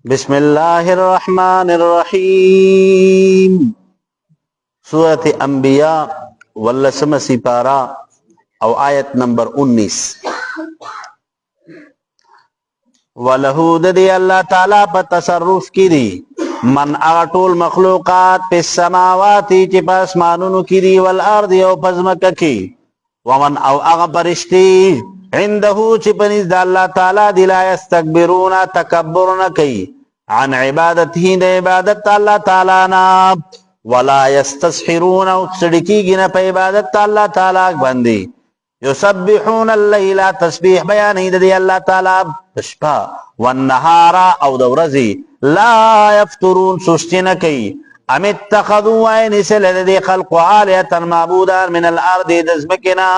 بسم الله الرحمن الرحیم سورة انبیاء واللسم سپارہ او آیت نمبر 19 وَلَهُ دَدِي اللہ تعالیٰ پا تصرف کی دی من آٹول مخلوقات پی السماواتی چی پاس مانونو کی دی والارض او پزمکہ کی ومن او اغپرشتی عندہو چی پنیز دا اللہ تعالیٰ دی لا یستکبرون تکبرن کی عن عبادته دا عبادت اللہ تعالیٰ نا ولا یستسحرون او سڑکی گنا پا عبادت اللہ تعالیٰ بندی یسبحون اللیل تسبیح بیانی دا دی اللہ تعالیٰ شپا والنهارا او دورزی لا یفترون سستی نکی ام اتخذوا اینسل دی خلق عالیتا معبودان من الارض دزمکنا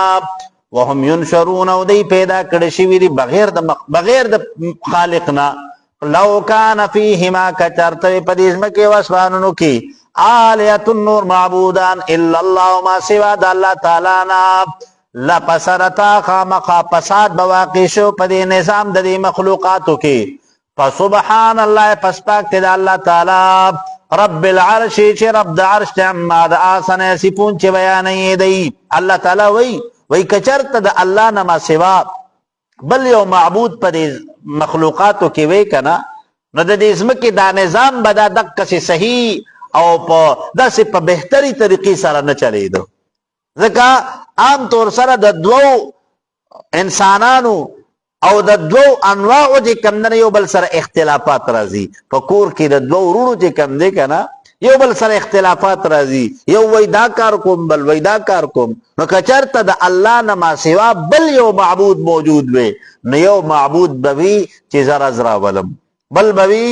وهم ينشرون او دی پیدا کڑشوی دی بغیر دا خالقنا لو کان فیہما کچرتوی پدیزمکی واسوانونو کی آلیت النور معبودان الا اللہ ما سوا دا اللہ تعالیٰ نا لپسرتا خامخا پساد بواقی شو پدی نظام دا دی مخلوقاتو کی فسبحان اللہ پس پاک دا اللہ تعالیٰ رب العرشی چی رب دا عرش عما دا آسن ایسی پونچ بیانی دی اللہ تعالیٰ وی کچرت دا اللہ نما سوا بل یو معبود پدی مخلوقاتو کی وی کنا نو دا دی اسمکی دا نظام بدا دک کسی صحیح او پا دا سی پا بہتری طریقی سارا نچلی دو ذکا عام طور سره د دوو انسانانو او د دوو انواعو چې کم نه یو بل سره اختلافات راځي په کور کې د دوو ورونو چې کم دی کنه یو بل سره اختلافات راځي یو وای دا کار کوم بل وای دا کار کوم نو کچرته د الله نه ما سوا بل یو معبود موجود وي نو یو معبود بوي چې زرا زرا ولم بل بوي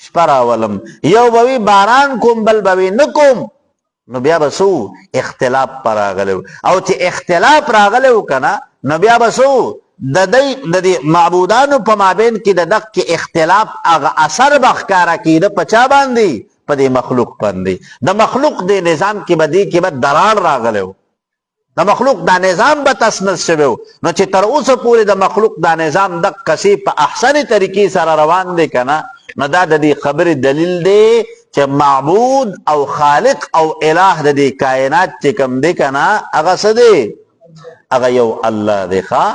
شپرا ولم یو بوي باران کوم بل بوي نکوم نو بیا بسو اختلاف پر راغلو او چې اختلاف راغلو کنا نو بیا بسو د دې معبودانو په مابین کې د دغه کې اختلاف هغه اثر بخکارا کیده پچا باندې په دې مخلوق باندې د مخلوق د نظام کې بدی کې بد درار راغلو د مخلوق دا نظام به تسنس شوو نو چې تر اوسه پورې د مخلوق دا نظام د کسي په احسن طریقې سره روان دی کنا نو دا د دې خبره دلیل دی چې معبود او خالق او الہ د دې کائنات چې کوم دی کنه هغه څه دی هغه یو الله دی ښا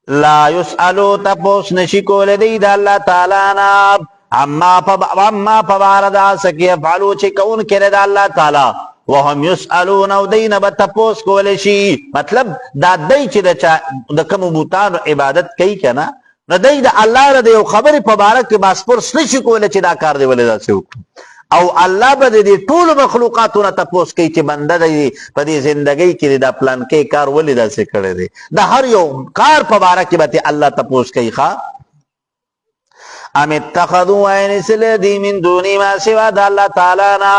لا يسألو تپوس نشی کول دی د الله تعالی نه اما فباردا سکی افعلو چې کون کړه د الله تعالی وهم يسألون او دین به تپوس کول شي مطلب دا دای چې د کوم بوتانو عبادت کوي کنه نو دای د الله رده یو خبرې په باره کې باسپور نشي کولی چې دا کار دی ولې داسې وکړو او الله به د دې ټولو مخلوقاتونه تپوس کوي چې بنده دی په دې زندګۍ کې دا پلان کې کار ولې داسې کړی دی د هر یو کار په باره کې به الله تپوس کوي ښا ام اتخذوا اینسل دی من دونی ما سوا د الله تعالی نه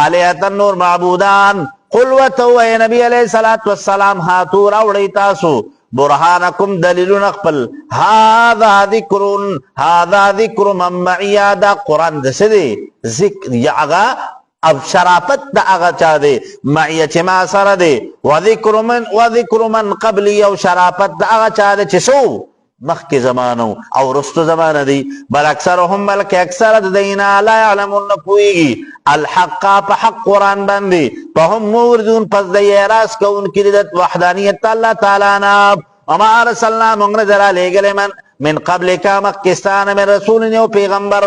آلیة النور معبودان قل وتو اے نبی علیہ الصلوۃ والسلام هاتو راوړی تاسو برهانکم دلیلون اقبل هذا ذکر من معی دا قرآن دسه دی ذکر یا اغا اب شرافت دا اغا چا دی معی چه ما سر دی وذکر من قبلی او شرافت دا اغا چا دی چه سو مخ کی زمانو او رستو زمان دی بل اکثرهم بلکہ اکثر دینا لا یعلمون نپوئیگی الحقا پا حق قرآن بندی فهم موردون پس دی اعراض کون کی دیدت وحدانیت اللہ تعالی ناب وما ارسلنا منگنزرا لے گلے من قبل کا مکستان من رسول نیو پیغمبر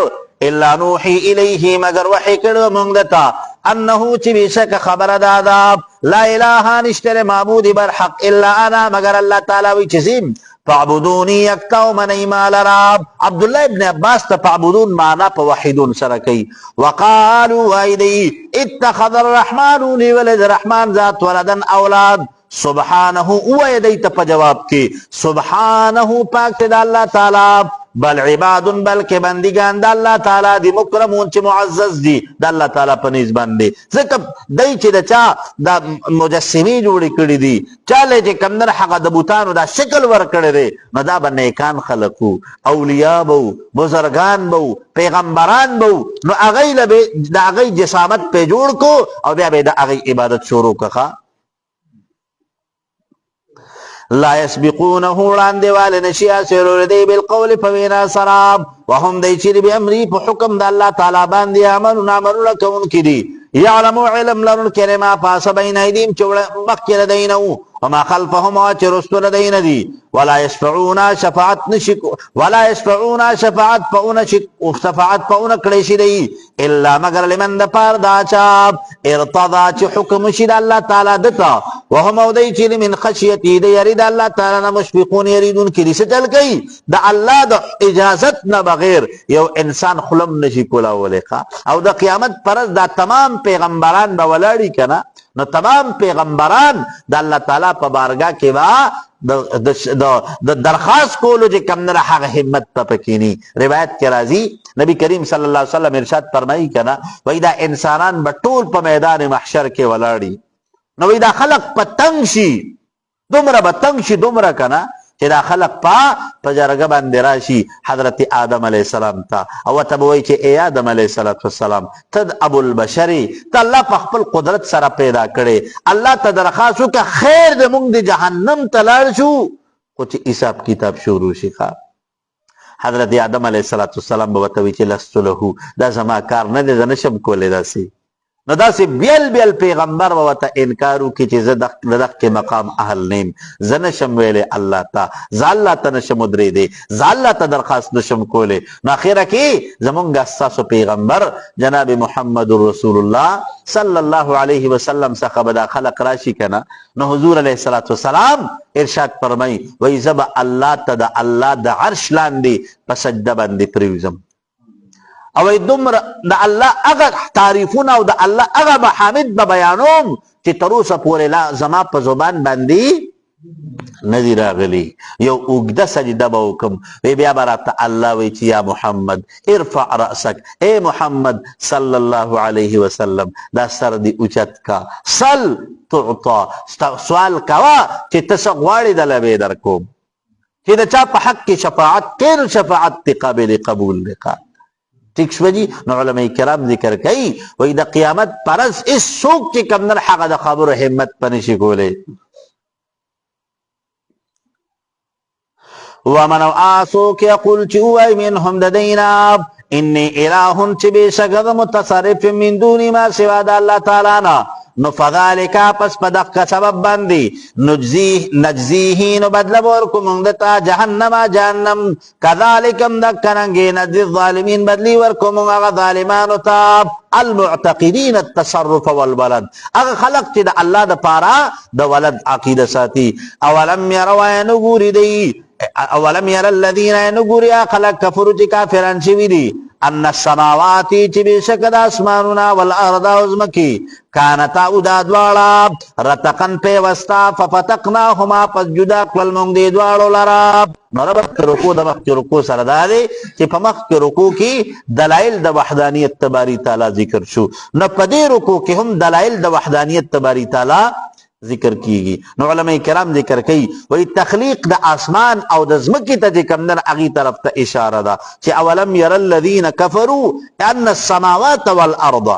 الا نوحی الیہ مگر وحی کرو منگدتا انہو چی بیشک خبر دادا لا الہ نشتر معبود برحق الا انا مگر اللہ تعالی وی چیزیم فعبدونی یکتاو من ایمال راب عبداللہ ابن عباس تا فعبدون مانا پا وحیدون سرکی وقالو وائدی اتخذ الرحمن ولد رحمان ذات ولدن اولاد سبحانہو وائدی تا پا جواب کی سبحانہو پاک دا اللہ تعالی بل عبادن بلکہ بندگان دا اللہ تعالی دی مکرمون چی معزز دی دا اللہ تعالی پنیز بندی ذکر دی چی دا چا دا مجسمی جوڑی کردی دی چالے چی کمدر حقا دبوتانو دا شکل ور کردی دی نو دا با نیکان خلقو اولیاء بو بزرگان بو پیغمبران بو نو اغی لبی دا اغی جسامت پہ جوڑ کو او بیا بے دا اغی عبادت شروع کخا لا يسبقونه وړاندې والے نشي اسرور دی بالقول فوینا سراب وهم دی چې به امری په حکم د الله تعالی باندې عملونه کوونکي دي يعلمو علم لرونکي ما پاس بین ایدیم چې مخکې دینو وما خلفهم چې رستو دین دي ولا يشفعون شفاعت فون کړي شي دی الا مگر لمن د پار دا چا ارتضى چې حکم شي د الله تعالی دته وهم دی چې من خشیته دی یرید الله تعالی نه مشفقون یریدون کې څه چل کوي د الله د اجازت نه بغیر یو انسان خلم نشي کولاولی او د قیامت پرز دا تمام پیغمبران به ولاړی کنه نو تمام پیغمبران د الله تعالی په بارګه کې با د درخواست کولو چې کم نه هغه همت پکینی روایت کې راځي نبی کریم صلی الله علیه وسلم ارشاد فرمایي کنه وای دا انسانان به ټول په میدان محشر کې ولاړی نو وای دا خلق پتنګ شي دومره کنه چې دا خلق په جرګه باندې راشي حضرت آدم علیه السلام ته او ته وایي چې ای آدم علیه السلام ته ابو البشر ته الله په خپل قدرت سره پیدا کړي الله ته درخواست وکړه خیر دې موږ د جهنم ته لاړ شو خو چې حساب کتاب شروع شي حضرت آدم علیه السلام به ورته وایي چې لست له دا زما کار نه دی زه نشم کولی داسې نو داسې بیل پیغمبر به ورته انکار وکړي چې زه د دغه مقام اهل نیم زه نشم ویلی الله ته زه الله ته نشم ودرېدی زه الله ته درخواست نشم کولی نو اخره کې زمونږ ستاسو پیغمبر جناب محمد رسول الله صلی الله علیه وسلم څخه به دا خلق راشي کنه نو حضور علیه السلام ارشاد فرمایي وایي زه به الله ته د الله د عرش لاندې په سجده باندې پرېوځم او دومره د الله هغه تعریفونه او د الله هغه محامد به بیانوم چې تر اوسه پورې زما په زبان باندې نه دي راغلي یو اوږده سجده به وکړم وی بیا به راته الله وایي چې یا محمد ارفع رأسک ای محمد صلی الله علیه وسلم دا سر دې اوچت کا سل تعطا سوال کوه چې ته څه غواړې دله به یې درکوم چې د چا په حق کې شفاعت کې نو شفاعت دې قابل قبول دی ٹھیک شو جی نو علماء کرام ذکر کوي وای د قیامت پرز اس څوک چې کم نه هغه د خبرو همت پنشي کولی ومن آسوک یقول چې وای منهم د دینا انی الہ چې بشک متصرف من دون ما سوا د الله تعالی نه نو فذالک پس پدق سبب باندې نجزیه نو بدل ورکو مونږ دته جهنم کذالکم دکننګ نجزی الظالمین بدلی ورکو مونږ هغه ظالمانو ته المعتقدین التصرف والولد هغه خلق چې د الله د پاره د ولد عقیده ساتي اولم يروا نګوري دی اولم ير الذين نګوري خلق کفر چې کافران شوي دي ان السماوات چې بشک د اسمانونه والارض ازمکی کانتا اودا دواړه رتقن پیوستا ففتقناهما پس جدا کړل موږ دې دواړو لرا نو رب رکوع د مخکې رکوع سره دا دی چې په مخکې رکوع کې دلایل د وحدانیت تباری تعالی ذکر شو نو په دې رکوع کې هم دلایل د وحدانیت تباری تعالی ذکر کیږي نو علماء کرام ذکر کوي وای تخلیق د اسمان او د زمکې ته کوم نه اغي طرف ته اشاره ده چې اولم ير الذين كفروا ان السماوات والارض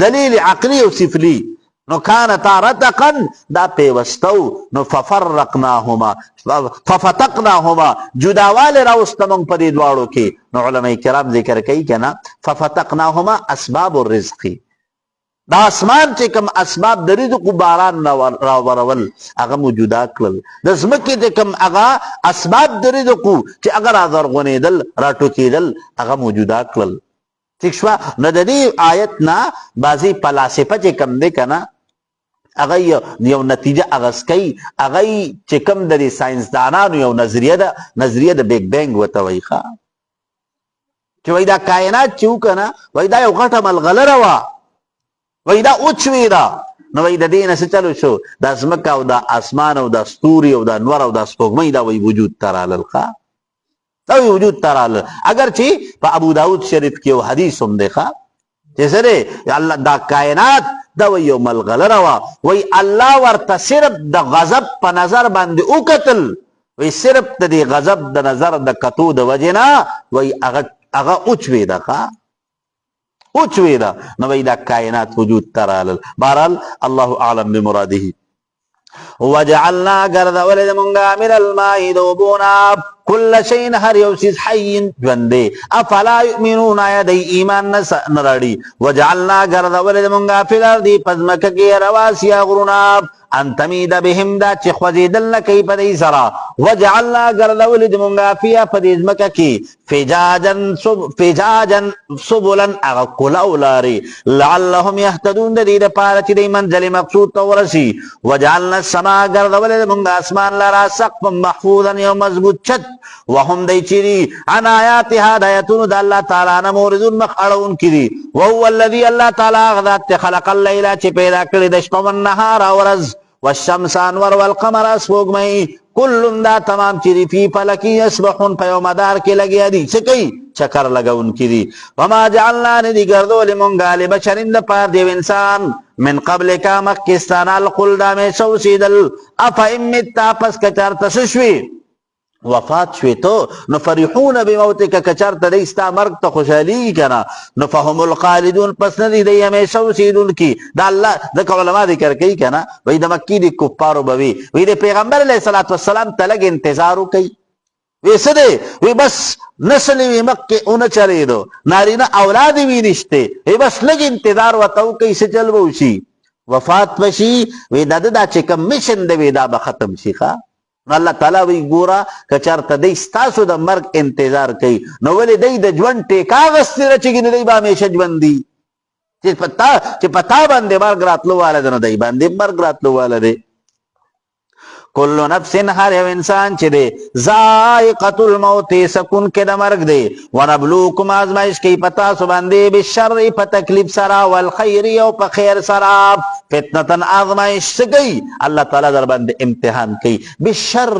دلیل عقلی او سفلی نو كانتا رتقا دا پیوستو نو ففتقناهما جداوال راوستمون په دې دواړو کې نو علماء کرام ذکر کوي کنه ففتقناهما اسباب الرزق دا اسمان چې کوم اسباب د رزق باران راورول هغه موجوده کړل د ځمکې چې کوم هغه اسباب د رزق چې هغه راځرغونېدل راټوکېدل هغه موجوده کړل ٹھیک شو نو د دې آیت نه بعضې فلاسفه چې کوم دی که نه هغه یو نتیجه اغس کوي هغه چې کوم د دې ساینسدانانو یو نظریه ده نظریه د بیگ بینګ ورته وایي چې وایي دا کائنات چې و که نه وایي دا یو غټه ملغلره وه وای دا اوچوي دا نو وای د دې نه څه چلو شو دا ځمکه او دا اسمان او دا ستوري او دا انوار او دا سپوږمۍ دا وای وجود ته رالل دا وای وجود ته رالل اگر چې په ابو داود شریف کې یو حدیث هم دی چې سره الله دا کائنات دا وای یو ملغلره وه وای الله ورته صرف د غضب په نظر باندې وکتل وای صرف د دې غضب د نظر د کتو د وجې نه وای هغه اوچوي ده اوچوي ده نو وای دا کائنات وجود ته رالل بهرحال الله اعلم بمراده وجعلنا ګرځولې مونږه من الماء د اوبو نه کل شین هر یو چیز حی ژوندی افلا یؤمنون آیا دی ایمان نه راړي وجعلنا ګرځولې مونږه فی الارض په ځمکه کې رواسي غرونه ان تمید بهم دا چې خوځېدل نه کوي په دې سره وجعلنا ګرځولې مونږه فیها په دې ځمکه کې فجاجا سبلا هغه کلاو لارې لعلهم یهتدون د دې لپاره چې د منزل مقصود ته ورسي وجعلنا السماء ګرځولې مونږه اسمان لرا سقفا محفوظا یو مضبوط چت وهم دی چیری عن آیاتها د آیاتونو د الله تعالی نه موردون مخ اړون کړي وهو الذي الله تعالی ذات خلق الليل چې پیدا کړی د شپه او نهار او ورځ والشمس انور والقمر سپوږمۍ کل دا تمام چیری فی فلک یسبحون په یو مدار کې لګیا دي څه کوي چکر لګون کړي وما جعلنا ندی ګرځولې مونږه لبشر دپاره د انسان من قبل کا مخکستان الخلد همیشه اوسېدل افئن مت پس که چېرته څه شوې وفات شوی تو نو فرحون بموتک کچرته دی ستا مرګ ته خوشحالي کنه نو فهم الخالدون پس نه دی دی همیشه اوسېدونکي دا الله ځکه علما ذکر کوي کنه وایي د مکې د کفارو به وي وایي د پیغمبر علیه صلات وسلام ته لږ انتظار وکوي وی څه دی وی بس نسل وی مکې اونه چلېدو نارینه اولاد وي رشتې وی بس لږ انتظار ورته وکوي څه چل به وشي وفات بشي وی دا چې کوم مشن دی وی دا به ختم شي ښه نو الله تعالی وی ګوره که چېرته دی ستاسو د مرګ انتظار کوي نو ولې دی د ژوند ټیکا اخیستې ده چې دی به همیشه ژوندي چې په تا باندې مرګ راتلو واله ده نو دی باندې مرګ راتلو واله دی کل نفس هر یو انسان چې دی ذائقة الموت سکون کې د مرګ دی ونبلوکم آزمایش کوي په تاسو باندې بالشر په تکلیف سره والخیر او په خیر سره فتنة آزمایش څه کوي الله تعالی در باندې امتحان کوي بالشر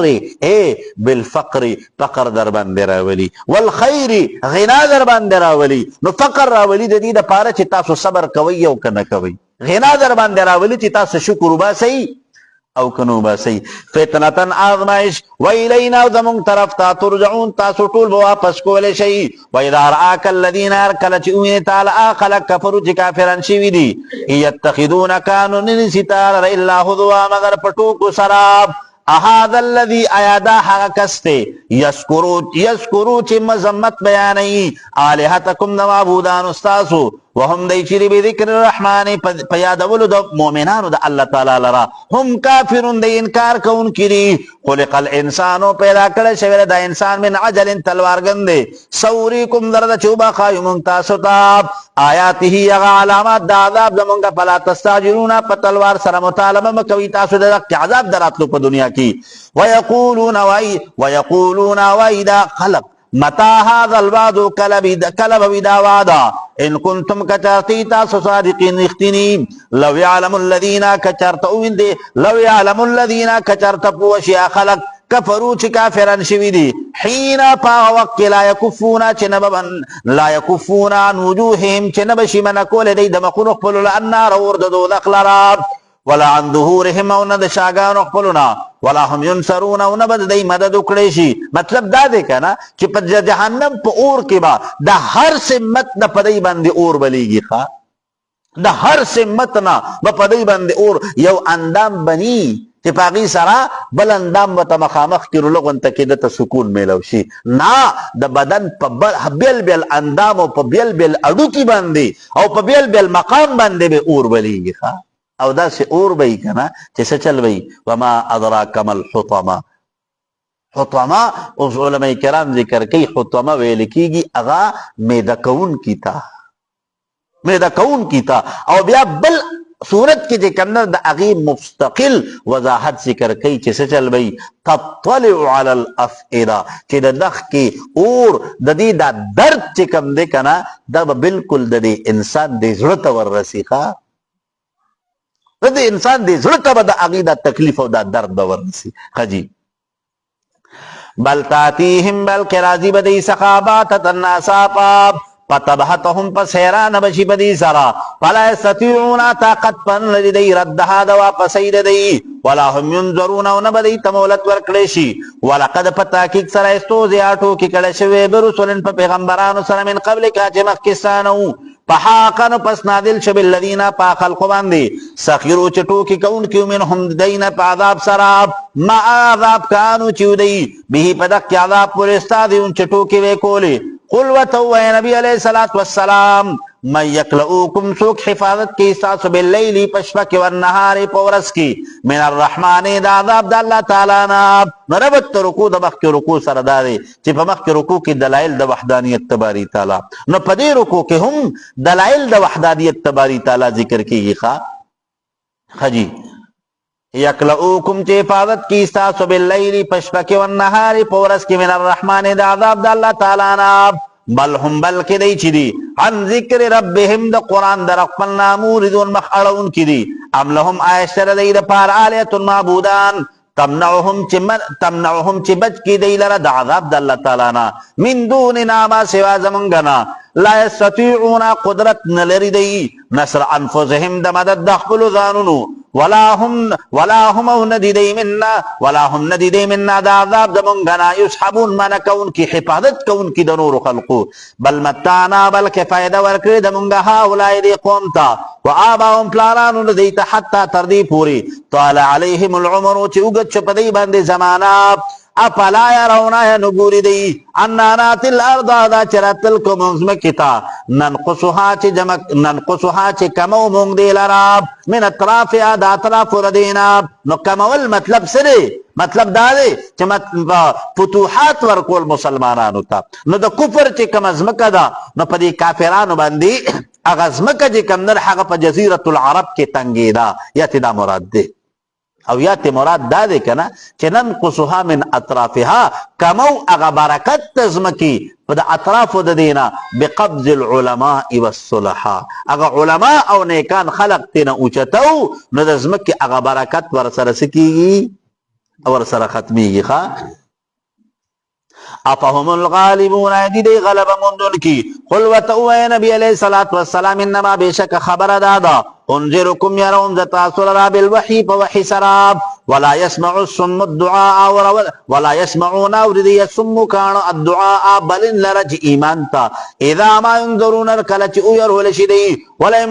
بالفقر فقر در باندې راولي والخیر غنا در باندې راولي نو فقر راولي د دې لپاره چې تاسو صبر کوئ او که نه کوئ غنا در باندې راولي چې تاسو شکر وباسئ او کنو باسی فتنتن آزمائش و الینا زمون طرف تا ترجعون تاسو ټول به واپس کولی شئ و اذا رآک الذین هر کله چې ووینې تا له خلک کفرو چې کافران شوي دي یتخذون کانو نیسي تا لره الا هزوا مگر په ټوکو سره اهذا الذي ايادا هغه کس دی یذکرو چې مذمت بیانوي الهتکم د معبودانو ستاسو وهم دی چیرې بذکر الرحمن په یادولو د مؤمنانو د الله تعالی لره هم کافرون دی انکار کوونکي دي خلق الانسانو پیدا کړی شوی دا انسان من عجل تلوارګن دی سوریکم درته چې وبښایو موږ تاسو ته آیاته هغه علامات د عذاب زمونږ فلا تستعجلون په تلوار سره مطالبه مه کوئ تاسو د عذاب د راتلو په دنیا کې ویقولون وای دا خلق متى هذا الوعد کله به دا وعده ان کنتم کچرتی تاسو صادقین رښتینی لو یعلم الذین کچرت اویندې لو یعلم الذین کچرت پوشیا خلق کفرو چې کافران شوي دي حین په وقت کې لا یکفون عن وجوههم چې نه به شي منع کولی دی د مخونو خپلو له النار اور د دوزخ لره ولا عن ظهورهم او نه د شاګانو خپلونه ولا هم ينصرون او نه به د دوی مدد وکړی شي مطلب دا دی که نه چې په جهنم په اور کې به د هر سمت نه په دوی باندې اور بلیږي ښه د هر سمت نه به په دوی باندې اور یو اندام بني چې په هغې سره بل اندام به ته مخامخ کړو لغونته کې ده ته سکون میلو شي نه د بدن په بیل بیل اندام او په بیل بیل اډوکي باندې او په بیل بیل مقام باندې به اور بلیږي ښه او داسې اور به یي که نه چې څه چل به یي وما ادراک ما الحطمه حطمه اوس علما کرام ذکر کوي حطمه ویل کېږي هغه میده کوونکي ته میده کوونکي ته او بیا بل صورت کې چې کنه د هغې مستقل وضاحت ذکر کوي چې څه چل به یي تطلع علی الافئده چې د دغ کې اور د دې دا درد چې کوم دی که نه دا به بلکل د دې انسان د زړه ته وررسي ښه د دې انسان د زړه ته به د هغې دا تکلیف او دا درد به وررسي ښه جي بل تاتیهم بلکې راځي به دوی څخه باتة ناڅاپه فتبهتهم پس حیران بشي په دې سره فلا یستطیعون طاقت پن لري دی ردها د واپسۍ د دی ولا هم ینظرون او نه به دوی ته مهلت ورکړی شي ولقد په تحقیق سره استهزئ ټوکې کړی شوی برسلن په پیغمبرانو سره من قبلک چې مخکې ستا نه وو فحاقن پس نادل شب الذین پا خلق باندې سخروا چټو کی کون کیو منهم دین په عذاب سراب ما عذاب کانو چودی به پدک عذاب پر استاد ان چټو کی وی کولی قل وتو نبی علیہ الصلوۃ والسلام من یکلؤکم سوک حفاظت کی ساس باللیل پشفک والنهار پورس کی من الرحمن دا عذاب دا اللہ تعالی نا نربط رکوع د مخ کی رکوع سره داري چې په مخ کی رکوع کی دلائل د وحدانیت تباری تعالی نو په دې رکوع کې هم دلائل د وحدانیت تباری تعالی ذکر کیږي خجی یکلؤکم چې حفاظت کی ساس باللیل پشفک والنهار پورس کی من الرحمن دا عذاب دا اللہ تعالی نا بل هم بلکې دی چې دی عن ذکر ربهم د قرآن در خپلنا موردون مخ اړون کې دی ام لهم آیشتر دی د پار آلیت معبودان تمنعهم چې بچ کی دی لره د عذاب د الله تعالی نه من دوننا ما سوا زمونږ نه لا یستطیعون قدرت نلري دی نصر انفسهم د مدد د خپلو ځانونو ولا هم ندی دی منا دا عذاب زمونږ نه یسحبون منع کوونکي حفاظت کوونکي د نورو خلقو بل متعنا بلکې فایده ورکړې زمونږ هؤلاء دې قوم ته وآباهم پلارانو د دوی ته حتی تر دې پورې طال علیهم العمر چې اوږد شو په دوی باندې زمانه افلا يرون نګوري دی ان نات الارض دا چرتل کوم زمکه تا ننقصها چې کمو مونږ دی لرا من اطراف دا اطراف ردینا نو کمول مطلب سره مطلب دا دی چې فتوحات ورکول مسلمانانو ته نو د کفر چې کم زمکه دا نو په دې کافرانو باندې هغه زمکه چې کم نه هغه په جزیره العرب کې تنګی دا یا دا مراد دی او یا ته مراد دا دی کنه چې ننقصها من اطرافها کمو هغه برکت تزمکی په د اطراف د دینا بقبض العلماء والصلحاء هغه علما او نیکان خلق تینا اوچتو نو د زمکی هغه برکت ورسره سکیږي او ورسره ختمیږي ښا افهم الغالبون دی دی غلب مندن کی قل وتو نبی علیہ الصلوۃ والسلام انما بشک خبر دادا انذرکم يرون تاسل را بالوحی فوحی سراب ولا يسمع الصم الدعاء ولا يسمعون ورد يسم كان الدعاء بل لرج ایمان تا اذا ما ينذرون كلچ او يرول شدي ولا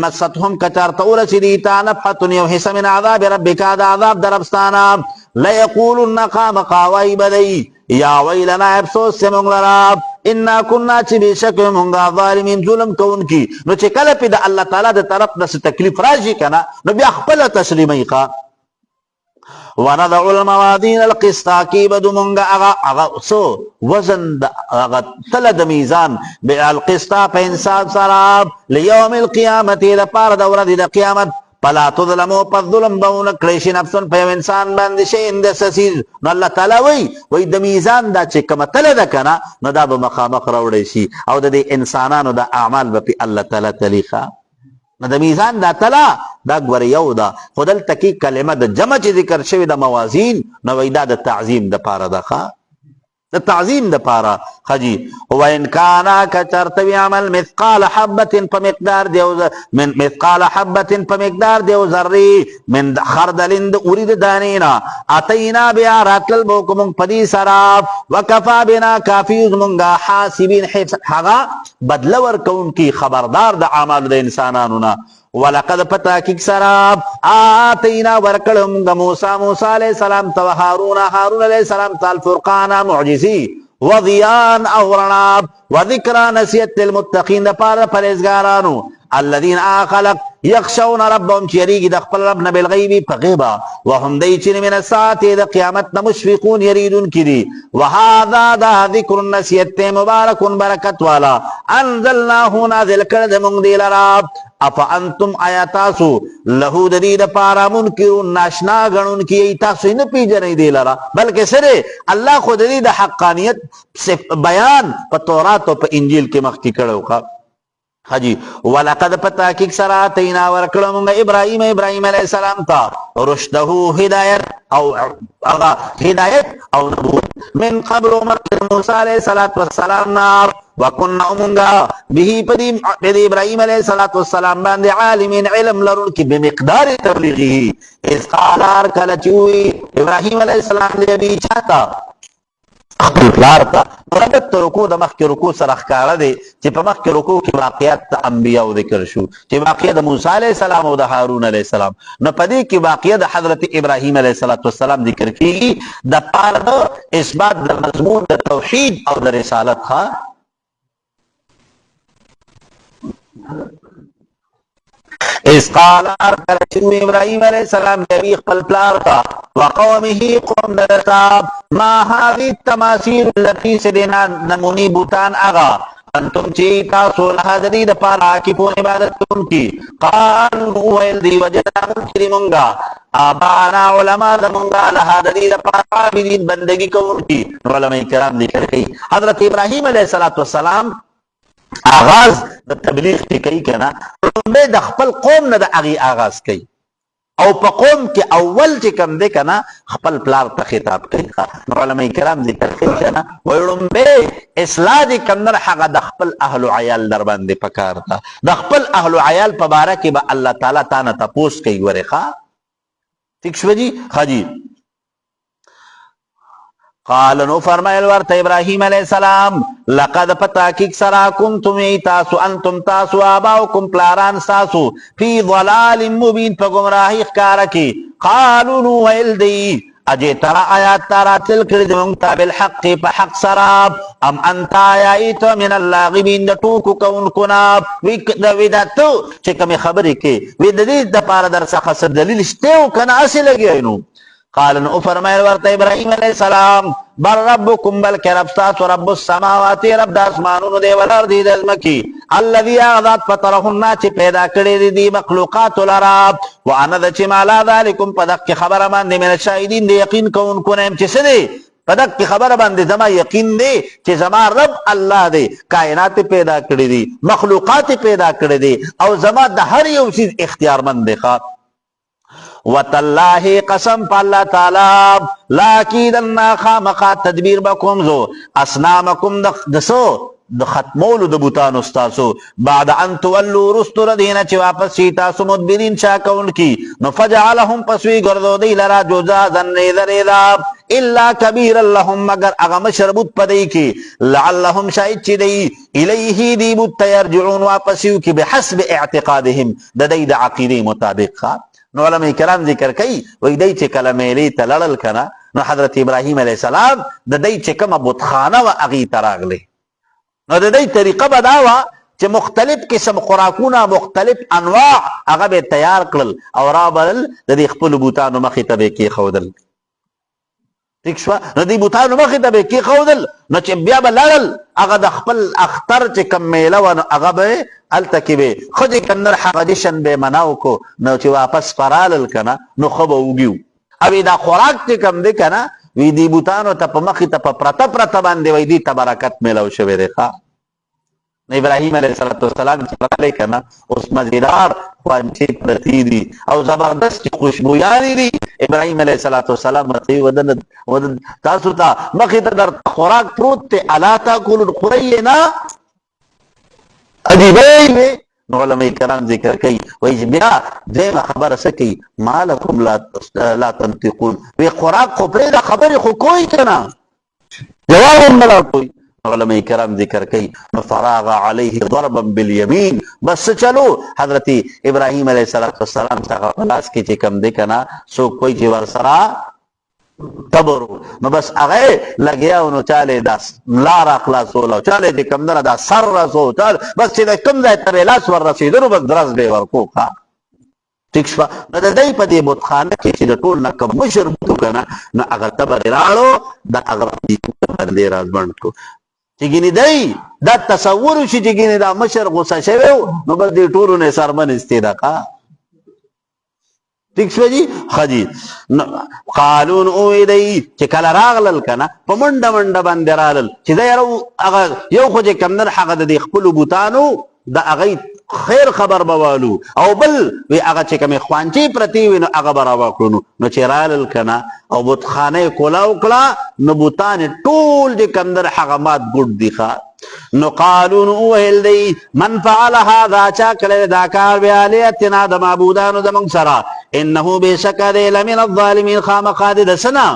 مستهم كترتو رسدي تنفحت يوحس من عذاب ربك عذاب دربستانا لا يقولن قام قاوي بدي یا ویلنا افسوس سے مونږ لرا انا كنا چې بشک مونږه ظالمین ظلم کوونکی نو چې کله په د الله تعالی د طرف د تکلیف راځي کنه نو بیا خپل تسلیمي کا ونضع الموازين القسط کی بد مونږه هغه سو وزن هغه تل د میزان بالقسط په انسان سره ليوم القيامه لپاره د ورځې د قیامت پلا تظلمو پس ظلم بون کلیش نفسن په انسان باندې شي اند سسیز نو الله تعالی وی د میزان دا چې کومه تل ده کنه نو دا به مخامخ راوړی شي او د انسانانو د اعمال به الله تعالی تلیخه نو د میزان دا تلا دا ګور یو دا خدل تکی کلمه د جمع چې ذکر شوی د موازین نو وی دا د تعظیم د پاره ده د تعظیم د پاره خجی و ان کان کچرتوی عمل مثقال حبه په مقدار دیو من مثقال حبه په مقدار دیو ذری من خردلند اريد دانینا اتینا بیا راتل بوکم پدی سراب وکفا بنا کافی زمونگا حاسبین حقا بدل ورکون کی خبردار د اعمال د انسانانو نا ولقد فتاكك سراب آتينا ورکلم موسى عليه السلام تو هارون عليه السلام تال فرقان معجزي وضيان اورناب وذكرى نسيت للمتقين پار پرهیزګارانو الذين خلق يخشون ربهم چریږي د خپل رب نه بالغیب په غیبه وهم دی چې من الساعه د قیامت مشفقون یریدون کړي وهذا دا ذکر نسیت مبارک برکت والا انزلناه نازل کړه موږ دی لرا افانتم آیاتاسو له د دې د پاره منکرون ناشنا غنون کی تاسو نه پیژنې دی لرا بلکې سره الله خو د دې د حقانیت بیان په تورات او په انجیل کې مخکې کړو حجی ولقد فتاكك سراتینا ورکلم ابراهیم علیہ السلام تا رشده هدایت او نبوت من قبل موسی علیہ السلام نار وكنا امنگا به پدی ابراهیم علیہ السلام باندې عالمین علم لرون کی بمقدار تبلیغه اذ قال کلچوی ابراهیم علیہ السلام دی چاہتا خپل پلار ته ربط رکوع د مخکې رکوع سره ښکاره دی چې په مخکې رکوع کې واقعیت د انبیاو ذکر شو چې واقعه د موسی علیه السلام او د هارون علیه السلام، نو په دې کې واقعه د حضرت ابراهیم علیه السلام ذکر کیږي د پاره د اثبات د مضمون د توحید او د رسالت ها. اس قال ابراهيم عليه السلام نبی خپل پلار تا وقومه قوم دتا ما هذه التماثيل التي سدنا نمونی بوتان اغا انتم چی تاسو له دې د پاره کې په عبادت کوونکی قالوا ويلدي وجنا کرمونگا ابانا علماء دمونگا له دې د پاره عابدین بندگی کوونکی. علماء کرام ذکر کوي حضرت ابراهيم عليه السلام آغاز د تبلیغ کی کوي کنه لومبه د خپل قوم نه د اغي آغاز کوي او په قوم کې اول چې کم دی کنه خپل پلار ته خطاب کوي. علماء کرام ذکر کوي کنه لومبه اصلاح دي کمنر هغه د خپل اهل عیال در باندې پکار تا د خپل اهل عیال په باره کې به الله تعالی تانه تپوس کوي ورخه ٹھیک شو جی حاجی. قال نو فرمایل ورته ابراهيم عليه السلام لقد فتاكك سرا كنتم تاسو انتم تاسو اباؤكم پلاران تاسو في ضلال مبين په گمراهي ښکارا کی. قالوا نو ويلدي اجه ترى آیات ترى تل کړي د مونږ بالحق په حق سراب ام انت ایت من اللاغبین د ټوکو کوونکو نه ویداتو چې کوم خبرې کې وې د دې د پاره در څخه دلیل شته او کنه اصل لګي نو. قال نو فرمایل ورته ابراهيم عليه السلام بل ربكم بل رب تاسو رب السماوات رب د اسمانونو دی ولر دی د ځمکې الذي اغذات فطرهن چې پیدا کړی دي مخلوقات لرا وانا د چې مالا ذالکم په دغه خبره باندې من شاهدین دی یقین کوونکو نه چې څه دی په دغه خبره باندې زما یقین دی چې زما رب الله دی کائنات پیدا کړی دي مخلوقات پیدا کړی دي او زما د هر یو چیز اختیارمند دی. وتالله قسم بالله تعالی لاکیدن خامخا تدبیر بکم زو اسنامکم دسو د ختمولو د بوتان استاسو بعد ان تولوا رستر دین چې واپس شي تاسو مدبرین شا کون کی نو فجعلهم پسوی ګرځو دی لرا جوزازن نذرا الا کبیر لهم مگر هغه مشربوت پدای کی لعلهم شاید چې دی الیه دی بوت یرجعون واپس یو کی بحسب اعتقادهم د دې د عقیده مطابق. نو علماء کرام ذکر کوي وای دی چې کلمې لري تلړل کنه نو حضرت ابراهيم عليه السلام د دې چې کومه بتخانه و اغي تراغله نو د دې طریقه بداوه چې مختلف قسم خوراکونه مختلف انواع هغه به تیار کړل او را بل د دې خپل بوتانو مخې ته به کې خودل. ٹھیک شو نو دې بوتانو مخې ته به کې خودل نو چې بیا به لړل هغه د خپل اختر چې کم میله و هغه به الته کې به خو دې کنر حقدشن به مناو کو نو چې واپس فرالل کنه نو خو به وګیو او دا خوراک چې کم دی کنه وی دی بوتانو ته په مخې ته په پرته باندې وای دی تبرکت میلاو شوی دی. ابراهيم عليه السلام چې راغلی کنه اوس مزیدار خوانچې پرتی دي او زبردست خوشبویانې دي. ابراهيم عليه السلام ورته ودن تاسو ته مخې ته در خوراک پروت ته الا تاکلوا قرینا عجیبه. نو علماء کرام ذکر کوي وایي بیا دغه خبره سکی مالکم لا تنطقون وی خوراک خو پرې د خبرې خو کوی کنه جواب هم نه کوي. علماء کرام ذکر کوي نو فراغ علیه ضربا بالیمین بس چلو حضرت ابراهیم علیه السلام څخه خلاص کی چې کم دی کنه سو کوئی چې ور سره تبرو نو بس هغه لګیا نو چاله داس لار اخلاصول او چاله چې کم نه دا سر رسو چال بس چې کم ځای ته لاس ور رسیدو بس درز به ورکو ښا ٹھیک شو. نو د دې په دې بتخانه کې چې د ټول نه کم مشربو کنه نو هغه تبر راړو د هغه باندې راځبند کو چې ګینه دی دا تصور شي چې ګینه دا مشر غوسه شوی نو بس دې ټولو نه سرمن استیدا کا ٹھیک شو جی خجی. قالون او دی چې کله راغلل کنه په منډه منډه باندې رالل چې دا هغه یو خو چې کمنر حق د خپل بوتانو د هغه خیر خبر بوالو او بل وی هغه چې کوم خوانچی پرتی وینو هغه برابر کړو نو چې رالل کنه او بتخانه کولا وکړه نو بوتان ټول د کمنر حغمات ګډ دي ښا. نو قالون او هل دی من فعل هذا چا کله دا کار بیا لیتنا د معبودانو د من سره انه بشک دی لمن الظالمین خامخاد د سنا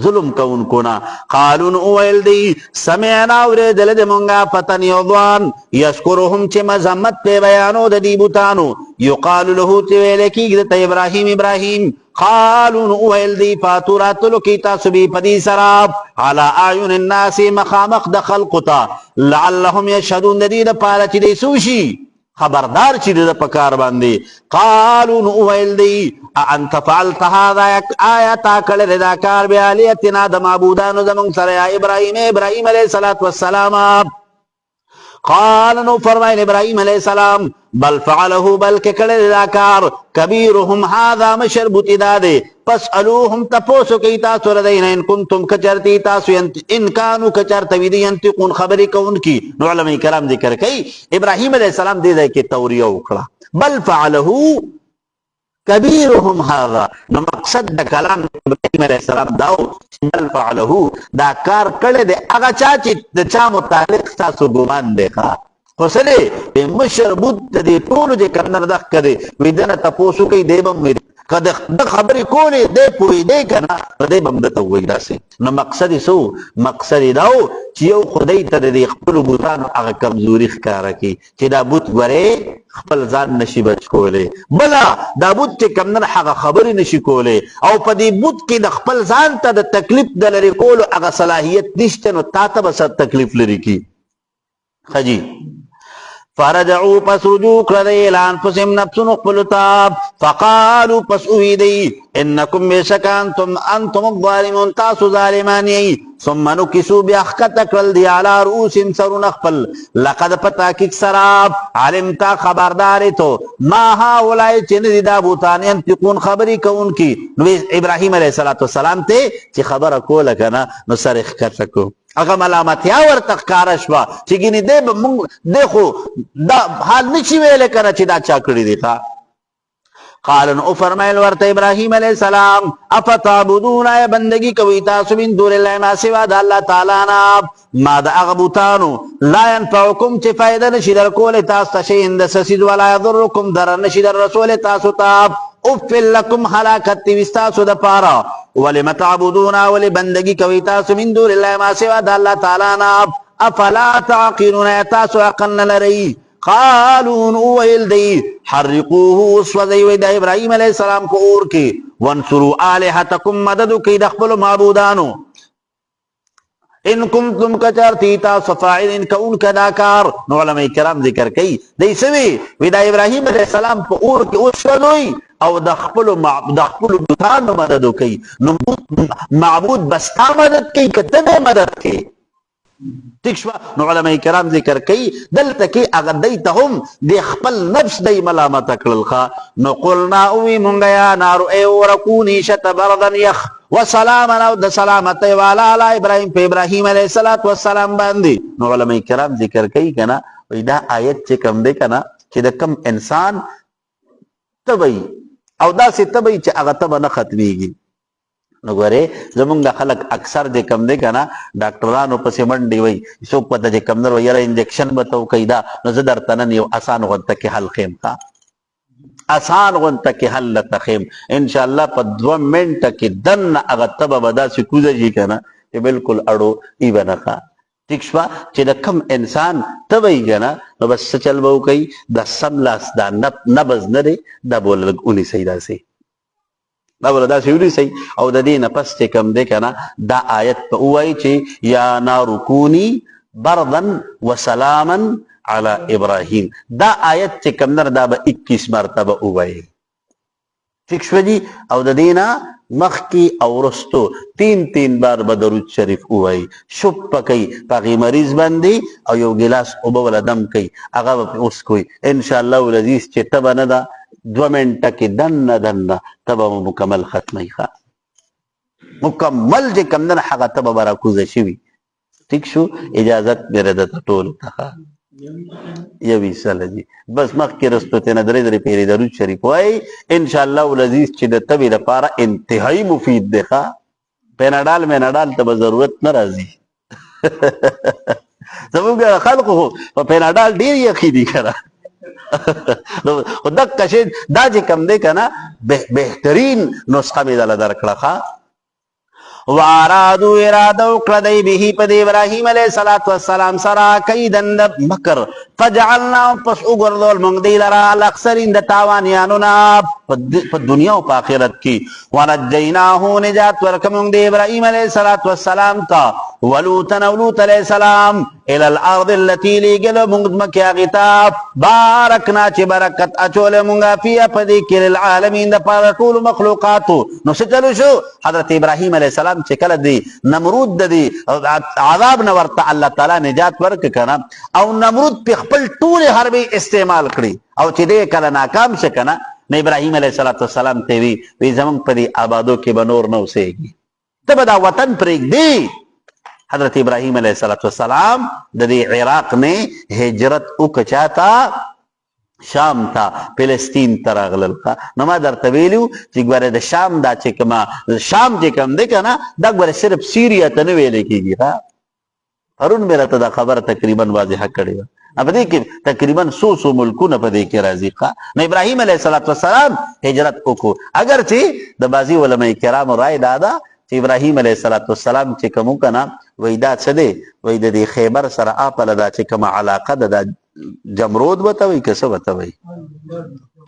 ظلم کوونکو نه. قالون اویل دی سمعنا اوریدل د مونږه فتن یو ځوان یشکرهم چې مذمت په بیانو د دې بوتانو یقال له چې ویل کېږي ته ابراهیم. قالون اویل دی فاتو راتلو کی تاسو بی پدی سراب علی اعین الناس مخامخ د خلقو ته لعلهم یشهدون د دې لپاره چې دی سوشي خبردار چې د پکار باندې. قالون اویل دی انت فعلت هذا آیا تا کړه دا کار بیا الیتنا د معبودانو زمون سره یا ابراهیم علیه السلام. قال نو فرمایل ابراهیم علیه السلام بل فعله بلکې کړه دا کار کبیرهم هذا مشربت داده فاسالوهم تپوسو کی تاسو ردین ان کنتم کچرتی تاسو ان کانوا کچرت وی ينتقون خبرې کوونکی. نو علماء کرام ذکر کوي ابراهیم علیه السلام دې ځای کې توریه وکړه بل فعله کبیرهم هذا. نو مقصد د کلام ابراهیم علیه السلام داو بل فعله دا کار کړه د هغه چا چې د چا متعلق تاسو ګمان دی خو سره په مشربوت د دې ټولو چې کندر دغ کړي وی دنه تاسو کوي دی بم کده د خبرې کولې دی پوي دی کنه دی بم د توي داسې. نو مقصد سو مقصد داو چې یو خدای ته د خپل بوتانو هغه کمزوري ښکارا کی چې دا بوت غره خپل ځان نشي بچ کولې بلا دا بوت چې کمنه هغه خبرې نشي کولې او په دې بوت کې د خپل ځان ته د تکلیف د لري کولو هغه صلاحیت نشته نو تاته به تکلیف لري کی خجی. فرجعوا پس رجوع کردی الان پسیم نفسن اقبلتا فقالوا پس اویدی انکم بیشکانتم انتم الظالمون تاسو ظالمانی ثم نکسو بیاخکت کرل دی علا رؤوس سرون اخپل لقد پتاکک سراب علمتا خبرداری تو ما ها اولائی چند دی دابوتان انتقون خبری کون کی. نو ابراہیم علیہ السلام تے چی خبر کو لکنا نو سر اخکت کو اگه ملامتیا ورته ښکاره شوه چې ګینې دی خو دا حال نشي ویلی کنه چې دا چا کړي دي ښه. قال نو فرمایل ورته ابراهیم علیه السلام افتعبدون آیا بندگی کوي تاسو من دون الله ما سوا د الله تعالی نه ما د هغه بوتانو لا ينفعکم چې فایده نشي درکولی تاسو ته شیئا د څه څیز ولا یضرکم ضرر نشي در رسولی تاسو ته افل لکم هلاکت دی وستاسو د پاره ولم تعبدون ولی بندگی کوي تاسو من دون الله ما سوا د الله تعالی نه افلا تعقلون تاسو عقل نه لرئ. قالون اویل دی حرقوه اسوځئ وی د ابراهیم علیه السلام په اور کې وانصروا الهتکم مدد کوي د خپلو معبودانو ان کنتم کچرتی تاسو فاعلین کونک دا کار. نو علماء کرام ذکر کوي دی سوي وی د ابراهیم علیه السلام په اور کې وسوځئ او د خپلو بوتانو مدد کوي. نو معبود بس تا مدد کوي که ته مدد کوي ٹھیک شو. نو علماء کرام ذکر کوي دلته کې هغه دی ته هم د خپل نفس دی ملامت کړل ښه. نو قلنا اوی مونږ یا نارو ای ورکونی شت بردا یخ وسلاما او د سلامتی والا علی ابراهیم په ابراهیم علیه السلام باندې. نو علماء کرام ذکر کوي کنه وی دا آیت چې کم دی کنه چې د کم انسان تبی او داسې تبی چې هغه تبه نه ختمیږي. نو ګورې زمونږ د خلک اکثر د کم دی که نه ډاکټرانو پسې منډې وایي څوک پته چې کم در وایي یاره انجکشن به ته وکوي دا. نو زه درته نن یو اسان غونته کې حل ښیم ښه اسان غونته کې حل درته ښیم انشاءالله په 2 منټه کې دننه هغه تبه به داسې کوزه شي که نه چې بلکل اړو ای به نه ښه. ٹھیک شوه چې د کم انسان تبه یي که نه نو بس څه چل به وکوي دا سملاس دا نبض نه دی دا به لږ ونیسئ داسې دا بوله داسې ونیسئ او د دې نه پس چې کم دی که نه دا آیت په ووایي چې یا نارو کوني بردا وسلاما علی ابراهیم. دا آیت چې کم در دا به 21 مرتبه ووایي. ٹھیک شوه جی. او د دې نه مخکې او وروستو 3 بار به درود شریف ووایي شپ پکوي په هغې مریض باندې او یو ګیلاس اوبه وله دم کوي هغه به پرې وڅکوي انشاءالله العزیز چې تبه نه ده 2 منټه کې دننه تبه مو مکمل ختمی ښه مکمل چې کم دنه هغه تبه به راکوزه شوي. ٹھیک شو. اجازت مې رده ټولو ته یوی ساله جی بس مخکې رستو ته نه 3 پیرې درود شریف وایي انشاءالله العزیز چې د تبې لپاره انتهایی مفید دی ښه. پیناډال ته به ضرورت نه راځي زموږ خلقو خو په پیناډال ډېر یقیني که نه خو دقه شی دا چې کم دی که نه بهترین نسخه مې دله درکړه ښه. وارادو اراده وکړه دی به په ابراهیم علیه السلام سره کیدن د مکر فجعلنا پس وګرځول موږ دی لرا الاکثرین د تاوانیانو نه په دنیا او په آخرت کې ونجیناه نجات ورکړه موږ دی ابراهیم علیه السلام ته ولوط علیه السلام الى الارض التي لګل موږ مکه غتا بارکنا چې برکت اچول موږ فيها په دې کې العالمین د پر ټول مخلوقاتو نو څه چلو شو حضرت ابراهیم علیه السلام چې کله دی نمرود د دی عذاب نه ورته الله تعالی نجات ورک کنه او نمرود په خپل ټول حربي استعمال کړي او چې دې کله ناکام شي کنه نو ابراهیم علیه السلام ته وی زمون په دې آبادو کې بنور نه اوسېږي ته به دا وطن پرېږدي حضرت ابراهیم علیه السلام د دې عراق نه هجرت وکړه شام ته فلسطین ته راغلل نو ما درته ویلو چې ګوره د شام دا چې کومه شام چې کوم دی که نه دا ګوره صرف سیریا ته نه ویلی کېږي پرون مې راته دا خبره تقریبا واضحه کړې وه په دې کې تقریبا څو ملکونه په دې کې راځي نو ابراهیم علیه السلام هجرت وکړو اگر چې د بعضي علما کرامو رای دا ده چې ابراهیم علیه السلام چې کوم کنه وای دا څه دی وای د دې خیبر سره اپله دا چې کومه علاقه ده جمرود وته وي که څه وته وي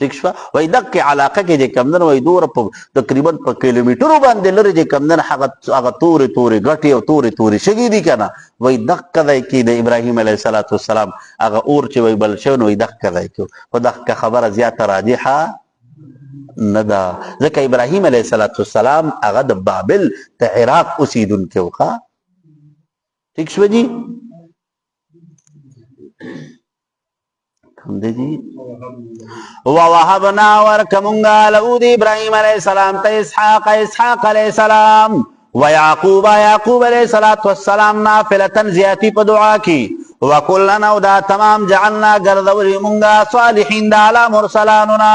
ٹھیک شو وای دغه علاقه کې چې کمدن وای دور په تقریبا په کیلومترو باندې لري چې کمدن هغه تورې غټي او تورې شګي دي کنه وای دغه ځای کې د ابراهیم علیه السلام هغه اور چې وای بل شو نو وای دغه ځای کې خو دغه خبره زیاته راجحه نه ده ځکه ابراهیم علیه السلام هغه د بابل د عراق اوسیدونکی و ٹھیک شو جی ووهبنا ورکمونگا لہو دی ابراہیم علیہ السلام تا اسحاق علیہ السلام ویعقوب علیہ السلام نافلتن زیادی پا دعا کی وکلنا دا تمام جعلنا گردولی مونگا صالحین دا علا مرسلاننا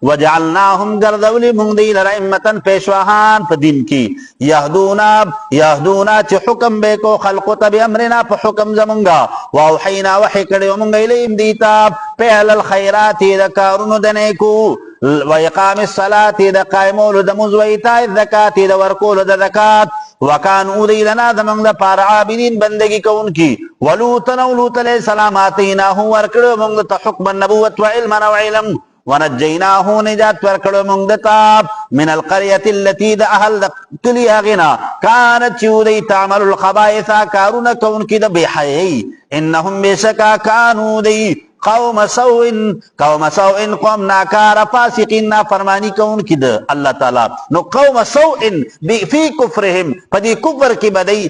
وجعلناهم گردولی مونگ دی لرائمتن پیشواہان پا دین کی یهدونا چی حکم بے کو خلقو بی امرنا پا حکم زمونگا واوحینا وحی کڑی ومونگا الیم دیتا پہل الخیراتی دا کارونو دنیکو ویقام الصلاة دا قائمولو دا مزویتا الزکاة دا ورکولو دا زکاة وکانو دی لنا دا منگ دا پار عابدین بندگی کون کی ولوطن علیہ السلام آتیناہو ورکڑو منگ دا حکم النبوت و علمنا و علم ونجیناہو نجات ورکڑو منگ دا من القریت اللتی دا اہل دا کلی آغینا کانت چیو دی تعمل الخبائثا کارونا کون کی دا بیحیئی انہم بیشکا کانو دی قوم سوئن قوم ناکار فاسقین نافرمانی کون کی دا اللہ تعالی نو قوم سوئن فی کفرهم پا دی کفر کی بدئی